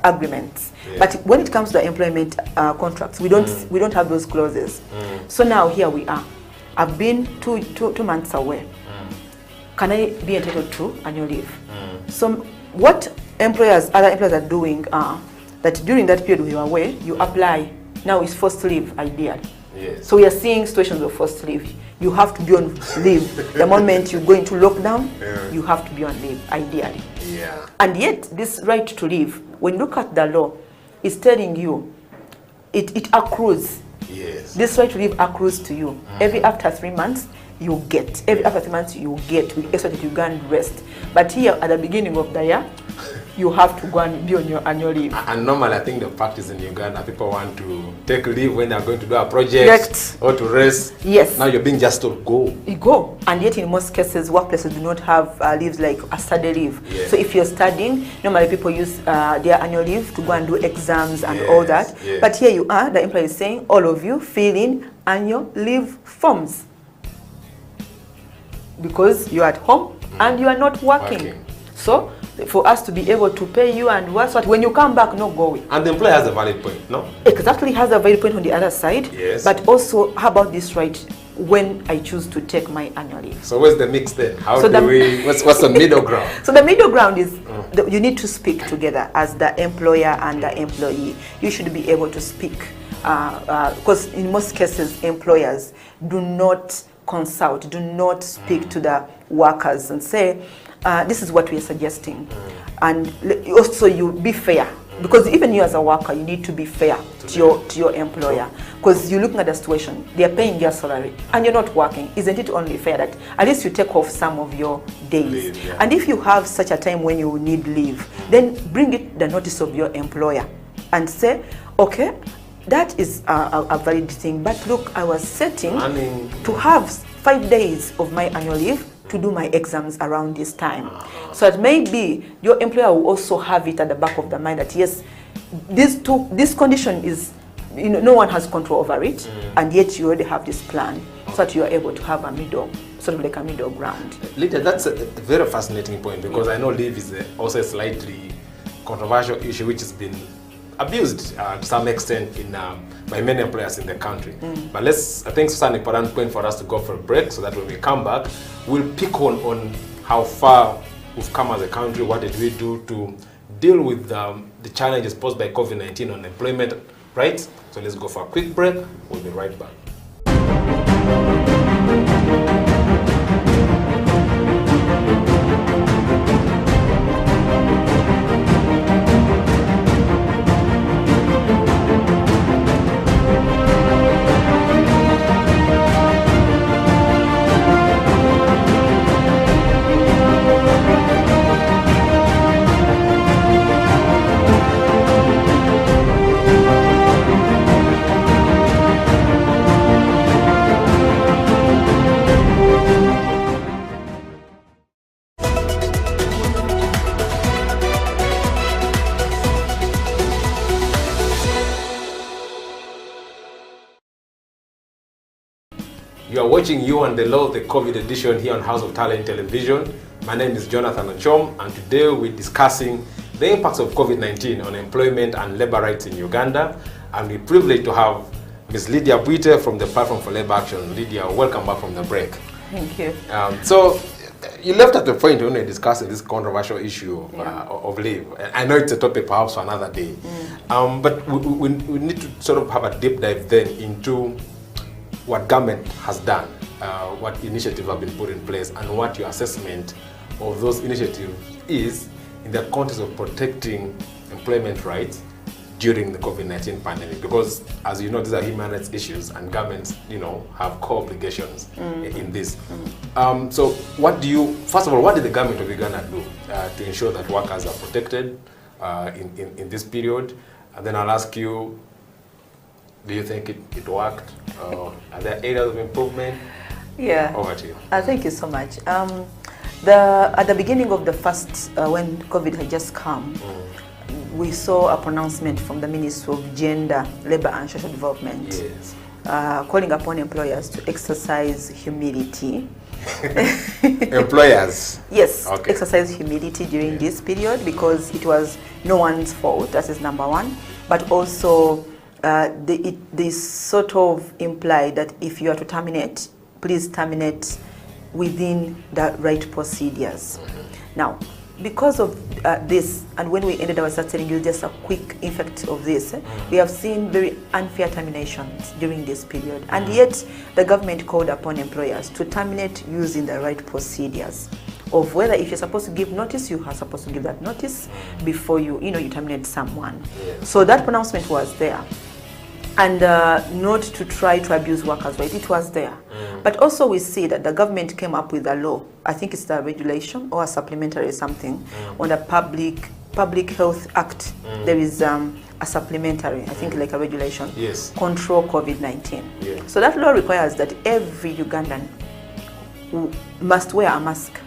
Agreements. Yes. But when it comes to the employment contracts, we don't have those clauses. So now here we are. I've been two months away. Can I be entitled to annual leave? So what other employers are doing that during that period you are away, you apply. Now it's forced leave, ideally. Yes. So we are seeing situations of forced leave. You have to be on leave. The moment you go into lockdown, you have to be on leave, ideally. Yeah. And yet, this right to leave, when you look at the law, it's telling you, it accrues. Yes. This right to leave accrues to you. Every after 3 months, you get. Every after 3 months, you get. We expect that you go and rest. But here, at the beginning of the year, you have to go and be on your annual leave. And normally, I think the practice in Uganda, people want to take leave when they are going to do a project or to rest. Yes. Now you're being just told, go. You go. And yet in most cases, workplaces do not have leaves like a study leave. Yes. So if you're studying, normally people use their annual leave to go and do exams and all that. Yes. But here you are, the employer is saying, all of you fill in annual leave forms. Because you're at home and you are not working. So for us to be able to pay you and what, when you come back, no going. And the employer has a valid point, no? Exactly, has a valid point on the other side. Yes. But also, how about this right when I choose to take my annual leave? So where's the mix then? What's the middle ground? So the middle ground is you need to speak together as the employer and the employee. You should be able to speak because in most cases, employers do not consult, do not speak to the workers and say, this is what we are suggesting. And also you be fair. Because even you as a worker, you need to be fair to your employer. Because you're looking at the situation, they are paying your salary and you're not working. Isn't it only fair that at least you take off some of your days? And if you have such a time when you need leave, then bring it the notice of your employer and say, okay, that is a valid thing. But look, I was setting to have 5 days of my annual leave to do my exams around this time. So it may be your employer will also have it at the back of the mind that yes, this condition is, no one has control over it, and yet you already have this plan so that you are able to have a middle, sort of like a middle ground. Lydia, that's a very fascinating point because I know leave is also a slightly controversial issue which has been abused to some extent by many employers in the country. But I think it's an important point for us to go for a break so that when we come back, we'll pick on how far we've come as a country, what did we do to deal with the challenges posed by COVID-19 on employment right? So let's go for a quick break. We'll be right back. You are watching You and the Law, the COVID edition here on House of Talent Television. My name is Jonathan Ochom, and today we're discussing the impacts of COVID-19 on employment and labor rights in Uganda. And we're privileged to have Ms. Lydia Bwite from the Platform for Labor Action. Lydia, welcome back from the break. Thank you. So you left at the point when you're discussing this controversial issue of leave. I know it's a topic perhaps for another day, but we need to sort of have a deep dive then into what government has done, what initiatives have been put in place, and what your assessment of those initiatives is in the context of protecting employment rights during the COVID-19 pandemic. Because, as you know, these are human rights issues, and governments, have core obligations in this. So, first of all, what did the government of Uganda do to ensure that workers are protected in this period? And then I'll ask you, do you think it worked? Are there areas of improvement? Yeah. Over to you. Thank you so much. At the beginning of the first, when COVID had just come, we saw a pronouncement from the Ministry of Gender, Labour and Social Development, calling upon employers to exercise humility. Employers? Yes, okay. Exercise humility during this period, because it was no one's fault, that is number one, but also they sort of imply that if you are to terminate, please terminate within the right procedures. Now, because of this, and when we ended, I was telling you just a quick effect of this, we have seen very unfair terminations during this period, and yet the government called upon employers to terminate using the right procedures of whether if you're supposed to give notice, you are supposed to give that notice before you terminate someone. So that pronouncement was there. And not to try to abuse workers, right? It was there. But also we see that the government came up with a law, I think it's the regulation or a supplementary something, on the Public Health Act. There is a supplementary, I think like a regulation, control COVID-19. So that law requires that every Ugandan must wear a mask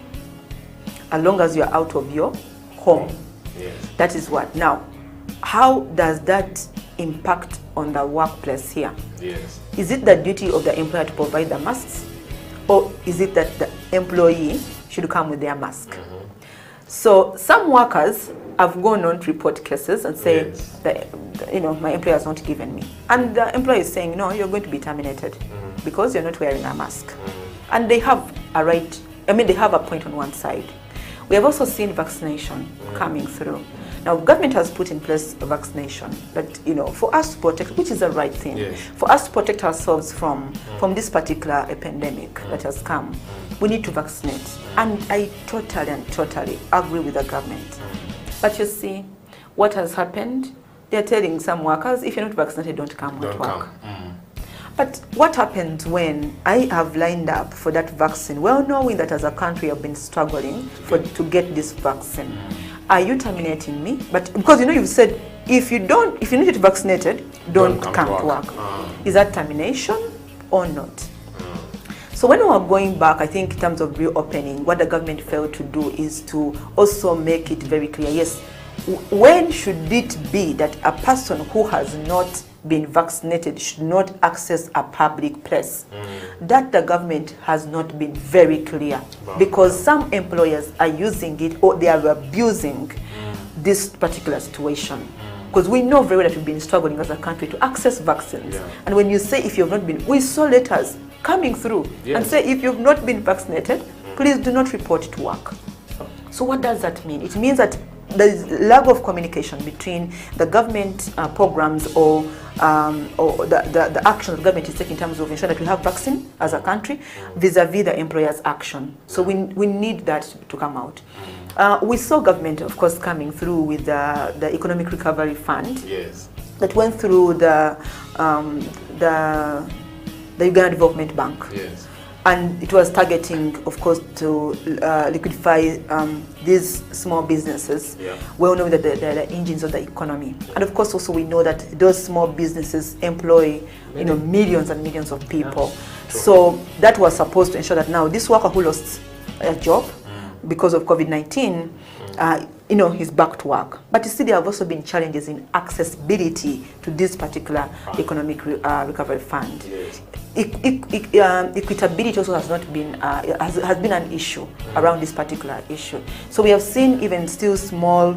as long as you're out of your home. That is what. Now, how does that impact on the workplace here? Is it the duty of the employer to provide the masks, or is it that the employee should come with their mask? So some workers have gone on to report cases and say that, my employer has not given me, and the employer is saying, no, you're going to be terminated because you're not wearing a mask. And they have a right, they have a point on one side. We have also seen vaccination coming through. Now, government has put in place a vaccination that, for us to protect, which is the right thing, for us to protect ourselves from this particular pandemic that has come, we need to vaccinate. And I totally agree with the government. But you see, what has happened, they're telling some workers, if you're not vaccinated, don't come to work. But what happens when I have lined up for that vaccine, well knowing that as a country I've been struggling to get this vaccine? Are you terminating me? But because you've said if you need to get vaccinated, don't come to work. Is that termination or not? So when we are going back, I think in terms of reopening, what the government failed to do is to also make it very clear. Yes, when should it be that a person who has not been vaccinated should not access a public place? That the government has not been very clear, because some employers are using it, or they are abusing this particular situation. Because we know very well that we've been struggling as a country to access vaccines. And when you say if you've not been, we saw letters coming through and say if you've not been vaccinated, please do not report to work. So what does that mean? It means that there's lack of communication between the government programs or the action the government is taking in terms of ensuring that we have vaccine as a country vis-a-vis the employer's action. So we need that to come out. We saw government, of course, coming through with the Economic Recovery Fund. Yes. That went through the Uganda Development Bank. Yes. And it was targeting, of course, to liquidify these small businesses. Yeah. Well knowing that they're the engines of the economy. And of course, also we know that those small businesses employ, millions and millions of people. Yeah. So that was supposed to ensure that now this worker who lost a job because of COVID-19, he's back to work. But you see, there have also been challenges in accessibility to this particular economic recovery fund. Yes. Equitability also has not been has been an issue around this particular issue. So we have seen even still small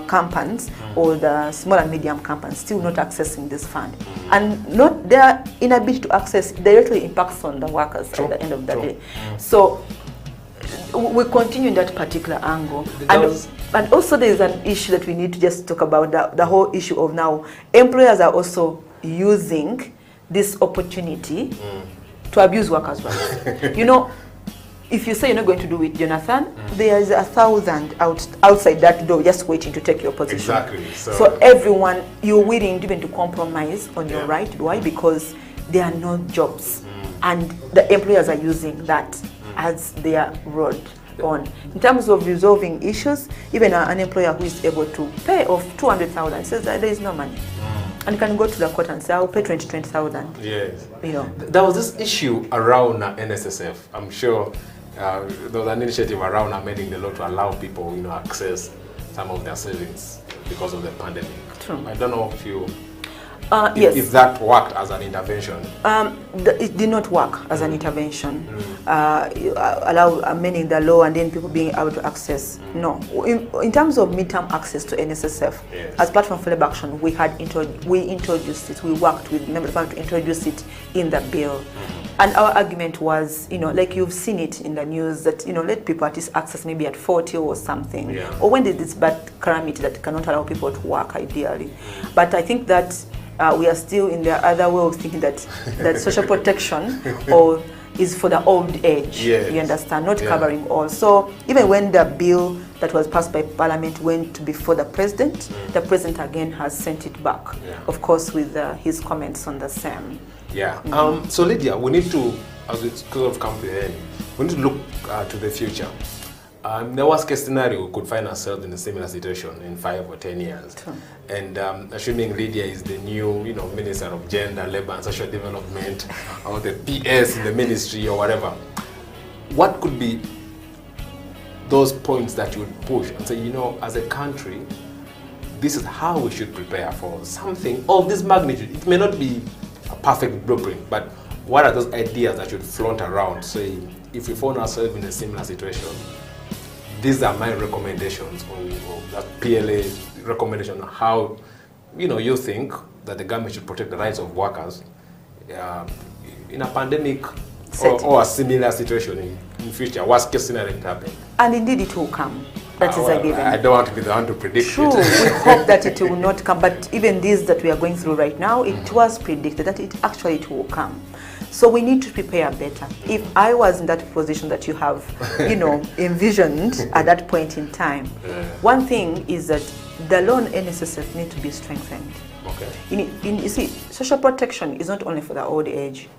companies or the small and medium companies still not accessing this fund, and not their inability to access directly impacts on the workers at the end of the day. So we continue in that particular angle. And also there is an issue that we need to just talk about, the whole issue of now employers are also using this opportunity to abuse workers' rights. If you say you're not going to do it, Jonathan, there is 1,000 outside that door just waiting to take your position. Exactly. So everyone, you're willing even to compromise on your right. Why? Because there are no jobs. And the employers are using that as their road on. In terms of resolving issues, even an employer who is able to pay off 200,000 says that there is no money. And can go to the court and say, I'll pay 20,000. Yes. There was this issue around NSSF. I'm sure there was an initiative around amending the law to allow people, access some of their savings because of the pandemic. True. I don't know if you... yes. If that worked as an intervention. It did not work as an intervention. Allow amending the law and then people being able to access. No. In terms of midterm access to NSSF, as Platform for Labour Action, we introduced it. We worked with members of Parliament to introduce it in the bill. And our argument was, like you've seen it in the news, that, let people at least access maybe at 40 or something. Yeah. Or when there's this bad calamity that cannot allow people to work, ideally. But I think that we are still in the other way of thinking that social protection is for the old age. Yes. You understand, not covering all. So even when the bill that was passed by Parliament went before the President again has sent it back, of course, with his comments on the same. Yeah. So Lydia, we need to, as we sort of come to the end, we need to look to the future. In the worst case scenario, we could find ourselves in a similar situation in 5 or 10 years. True. And assuming Lydia is the new, Minister of Gender, Labour and Social Development, or the PS in the ministry or whatever, what could be those points that you would push and say, as a country, this is how we should prepare for something of this magnitude? It may not be a perfect blueprint, but what are those ideas that should flaunt around, saying, if we find ourselves in a similar situation, these are my recommendations, or that PLA recommendation on how, you think that the government should protect the rights of workers in a pandemic or a similar situation in future. Worst case scenario happening. And indeed it will come. That is a given. I don't want to be the one to predict True. it. We hope that it will not come. But even this that we are going through right now, it was predicted that it will come. So we need to prepare better. If I was in that position that you have, envisioned at that point in time, one thing is that the law on NSSF needs to be strengthened. Okay. You see, social protection is not only for the old age.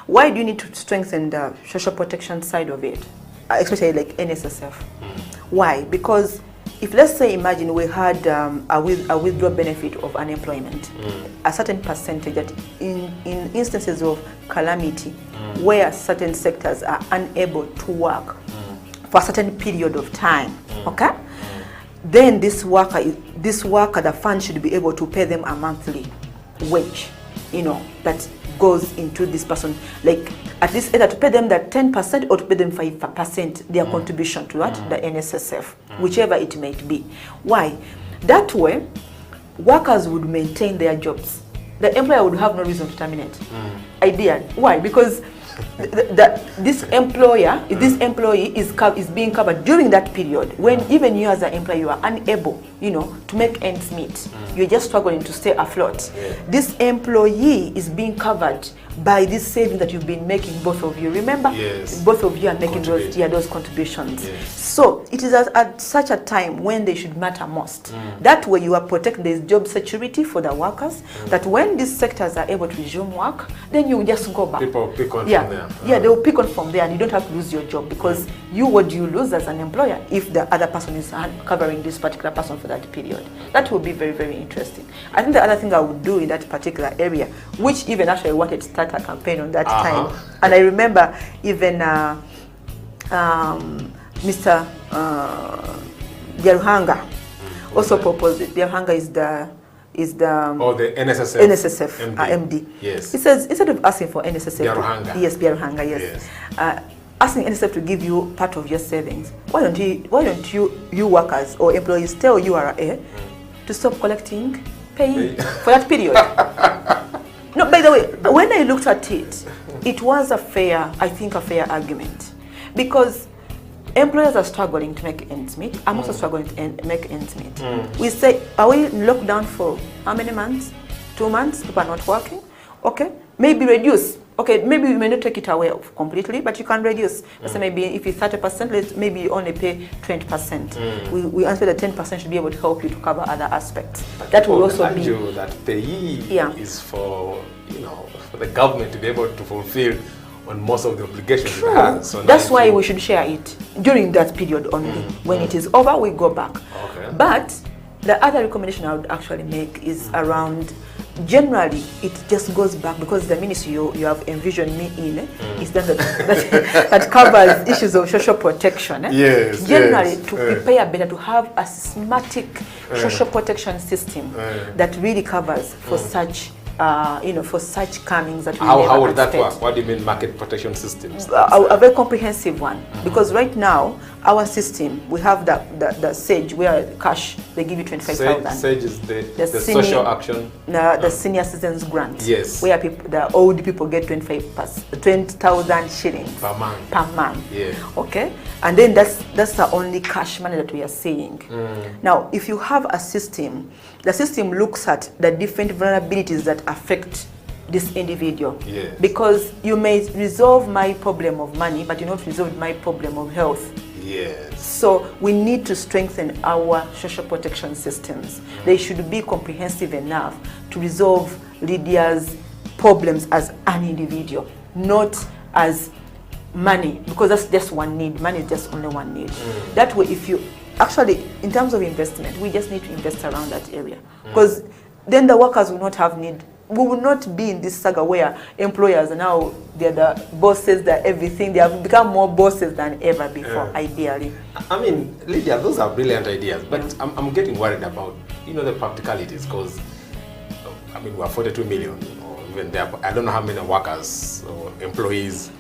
Why do you need to strengthen the social protection side of it, especially like NSSF? Why? Because if, let's say, imagine we had a withdrawal benefit of unemployment, a certain percentage that in instances of calamity where certain sectors are unable to work for a certain period of time, okay? Then this worker, the fund should be able to pay them a monthly wage, that goes into this person, like at least either to pay them that 10% or to pay them 5% their contribution to that, the NSSF, whichever it might be. Why? That way, workers would maintain their jobs. The employer would have no reason to terminate. Idea. Why? Because this employer, if this employee is being covered during that period, when even you as an employer, you are unable, to make ends meet. You're just struggling to stay afloat. This employee is being covered by this saving that you've been making, both of you. Remember, both of you are making those contributions. So it is at such a time when they should matter most. That way you are protecting. There's job security for the workers, that when these sectors are able to resume work, then you just go back. People pick on from there. Yeah, they will pick on from there, and you don't have to lose your job, because what do you lose as an employer if the other person is covering this particular person for that period? That will be very, very interesting. I think the other thing I would do in that particular area, which even actually I wanted to start a campaign on that time, and I remember even Mr. Byaruhanga also proposed it. Byaruhanga is the NSSF MD. Yes. He says, instead of asking for NSSF, Byaruhanga, yes. Asking NSSF to give you part of your savings, why don't you workers or employees tell URA to stop collecting pay for that period? No, by the way, when I looked at it, it was a fair argument, because employers are struggling to make ends meet. I'm also struggling to make ends meet. We say, are we in lockdown for how many months? 2 months? People are not working? Okay, maybe reduce. Okay, maybe you may not take it away completely, but you can reduce. So maybe if it's 30%, maybe you only pay 20%. We answer that 10% should be able to help you to cover other aspects. But that will also be that payee is for for the government to be able to fulfill on most of the obligations it has. So that's why we should share it during that period only. When it is over, we go back. Okay. But the other recommendation I would actually make is around, generally, it just goes back, because the ministry you have envisioned me in is that covers issues of social protection. Yes. Generally, to prepare better, to have a systematic social protection system that really covers for such for such comings that we how would that work? What do you mean market protection systems? A very comprehensive one, because right now our system, we have the SAGE, where cash they give you 25,000. SAGE is the social action, the senior citizens grant. Yes. Where the old people get 20,000 shillings per month. Yeah. Okay, and then that's the only cash money that we are seeing. Now, if you have a system, the system looks at the different vulnerabilities that affect this individual. Yes. Because you may resolve my problem of money, but you not resolve my problem of health. Yes. So we need to strengthen our social protection systems. They should be comprehensive enough to resolve Lydia's problems as an individual, not as money, because that's just one need. Money is just only one need. That way, if you actually, in terms of investment, we just need to invest around that area, because then the workers will not have need. We will not be in this saga where employers are now, they're the bosses, they're everything. They have become more bosses than ever before, ideally. I mean, Lydia, those are brilliant ideas, but I'm getting worried about, the practicalities, because, I mean, we're 42 million, or even there, I don't know how many workers or employees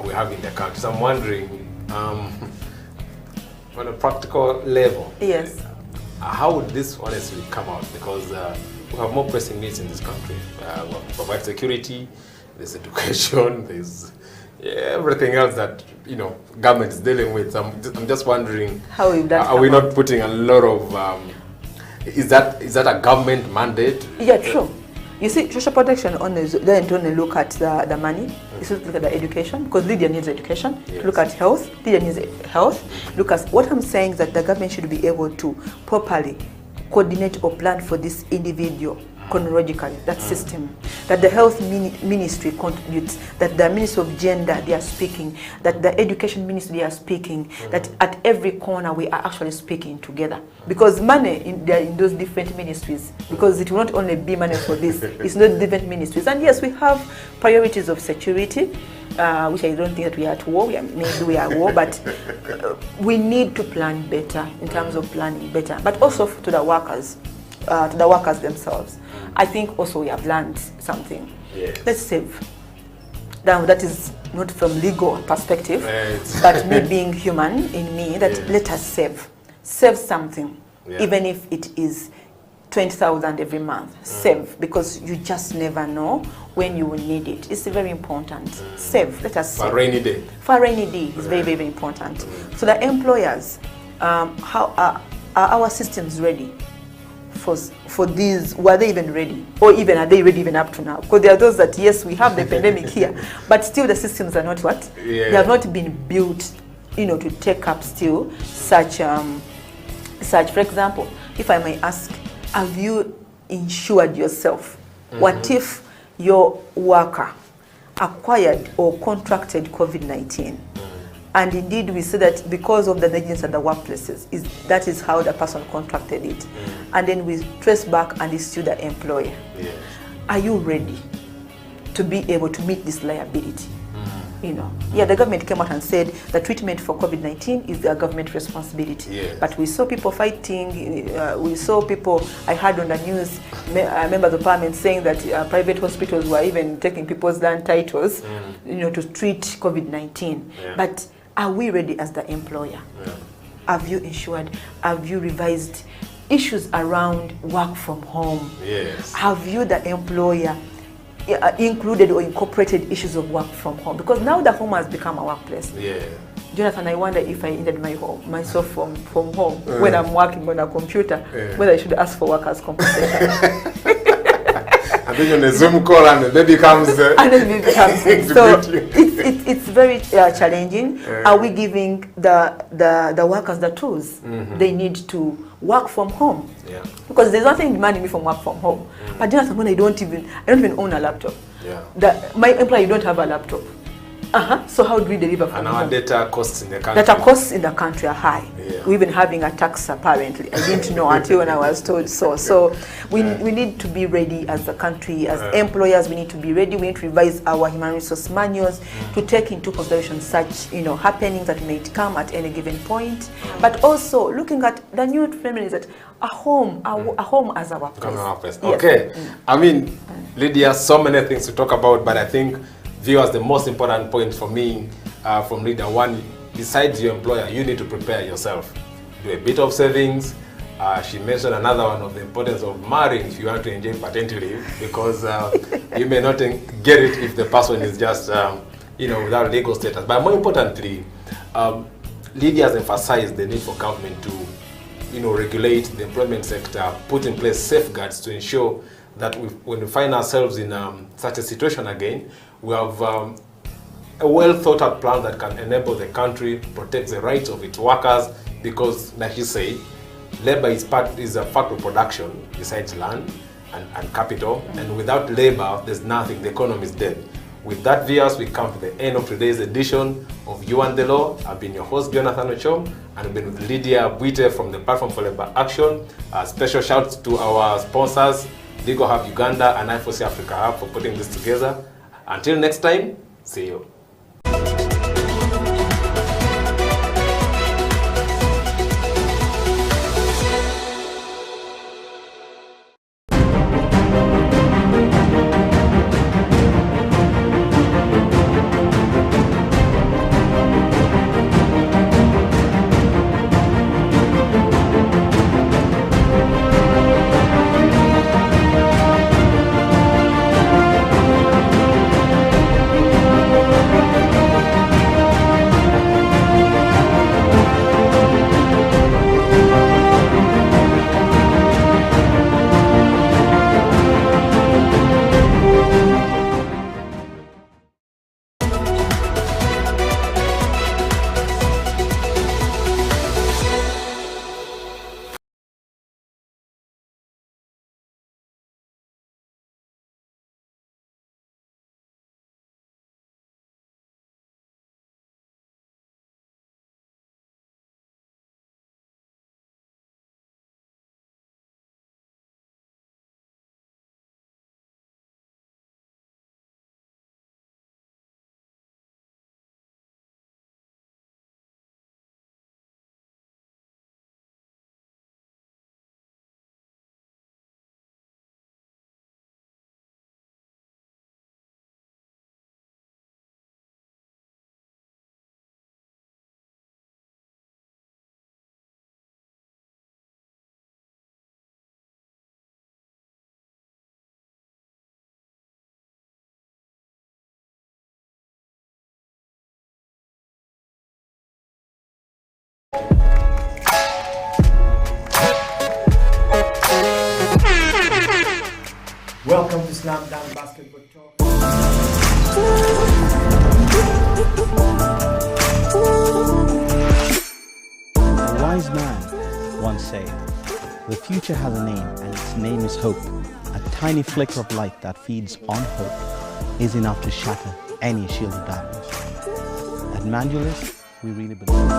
we have in the country. So I'm wondering, on a practical level, yes, how would this honestly come out? Because we have more pressing needs in this country. We provide security, there's education, there's everything else that government is dealing with. I'm just wondering, how are we not putting a lot of? Is that a government mandate? Yeah, true. You see, social protection doesn't only look at the money. You should look at the education, because Lydia needs education. Yes. Look at health. Lydia needs health. Look at what I'm saying is that the government should be able to properly coordinate or plan for this individual chronologically, that system, that the health ministry contributes, that the Ministry of Gender, they are speaking, that the education ministry, they are speaking, that at every corner we are actually speaking together. Because money in those different ministries, because it will not only be money for this, it's not different ministries. And yes, we have priorities of security, which I don't think that we are at war. Maybe we are at war, but we need to plan better in terms of planning better, but also to the workers themselves. I think also we have learned something. Yes. Let's save. Now that is not from legal perspective, but me being human in me, that let us save something, even if it is 20,000 every month. Save, because you just never know when you will need it. It's very important. Save. Let us save. For rainy day. For rainy day is very, very important. So the employers, how are our systems ready for these? Were they even ready? Or even are they ready even up to now? Because there are those that, yes, we have the pandemic here, but still the systems are not what? Yeah. They have not been built, to take up still such, for example, if I may ask, have you insured yourself? What if your worker acquired or contracted COVID-19? And indeed, we see that because of the negligence at the workplaces, that is how the person contracted it. And then we trace back and it's still the employer. Are you ready to be able to meet this liability? The government came out and said the treatment for COVID-19 is their government responsibility. But we saw people fighting. We saw people, I heard on the news, members of parliament saying that private hospitals were even taking people's land titles, to treat COVID-19. But are we ready as the employer? Have you insured? Have you revised issues around work from home? Have you, the employer, included or incorporated issues of work from home? Because now the home has become a workplace. Jonathan, I wonder if I ended myself from home when I'm working on a computer, whether I should ask for workers' compensation. And then on a Zoom call and the baby comes there. And then the baby comes in. So it's very challenging. Are we giving the workers the tools they need to work from home? Because there's nothing demanding me from work from home. But Jonathan, when I don't even own a laptop. My employee don't have a laptop. So how do we deliver from and home? our data costs in the country. Data costs in the country are high. We're even having a tax, apparently. I didn't know until when I was told so. So we need to be ready as a country, as employers. We need to be ready. We need to revise our human resource manuals to take into consideration such happenings that may come at any given point. But also looking at the new families that a home as our place. Okay. I mean, Lydia, so many things to talk about, but I think viewers, the most important point for me from Leader One, besides your employer, you need to prepare yourself. Do a bit of savings. She mentioned another one of the importance of marrying if you want to enjoy paternity leave, because you may not get it if the person is just, without legal status. But more importantly, Lydia has emphasized the need for government to, regulate the employment sector, put in place safeguards to ensure that when we find ourselves in such a situation again, we have a well thought out plan that can enable the country to protect the rights of its workers, because, like you say, labor is a factor of production besides land and capital, and without labor, there's nothing. The economy is dead. With that, viewers, we come to the end of today's edition of You and the Law. I've been your host, Jonathan Ochom, and I've been with Lydia Buite from the Platform for Labor Action. Special shouts to our sponsors, Legal Hub Uganda and I4C Africa Hub, for putting this together. Until next time, see you. Slam Dunk Basketball Talk. A wise man once said, "The future has a name, and its name is hope. A tiny flicker of light that feeds on hope is enough to shatter any shield of darkness." At Mandulus, we really believe.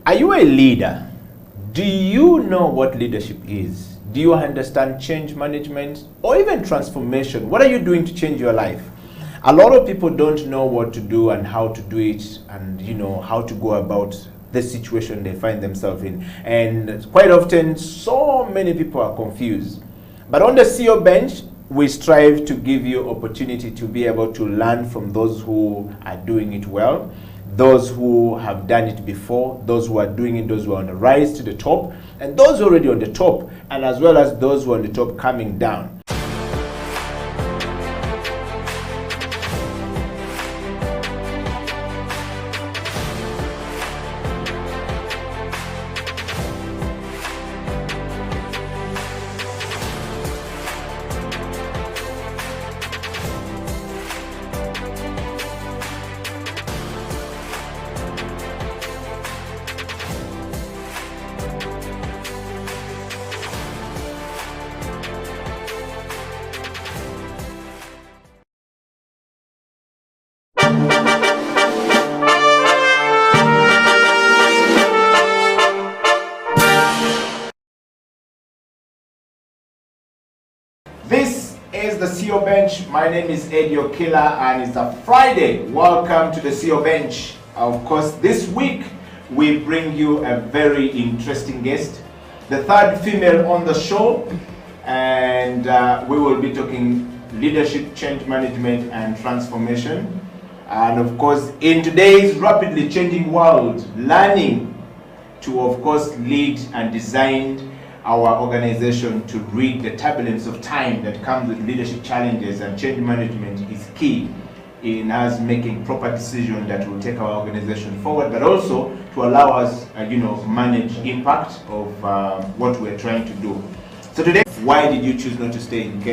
Are you a leader? Do you know what leadership is? Do you understand change management or even transformation? What are you doing to change your life? A lot of people don't know what to do and how to do it, and how to go about the situation they find themselves in. And quite often, so many people are confused. But on the CEO bench, we strive to give you opportunity to be able to learn from those who are doing it well, those who have done it before, those who are doing it, those who are on the rise to the top, and those already on the top, and as well as those who are on the top coming down. This is the CEO Bench. My name is Eddie Okila and it's a Friday. Welcome to the CEO Bench. Of course, this week we bring you a very interesting guest, the third female on the show, and we will be talking leadership, change management and transformation. And of course, in today's rapidly changing world, learning to of course lead and design our organization to read the turbulence of time that comes with leadership challenges and change management is key in us making proper decisions that will take our organization forward, but also to allow us, manage impact of what we're trying to do. So today, why did you choose not to stay in Kenya?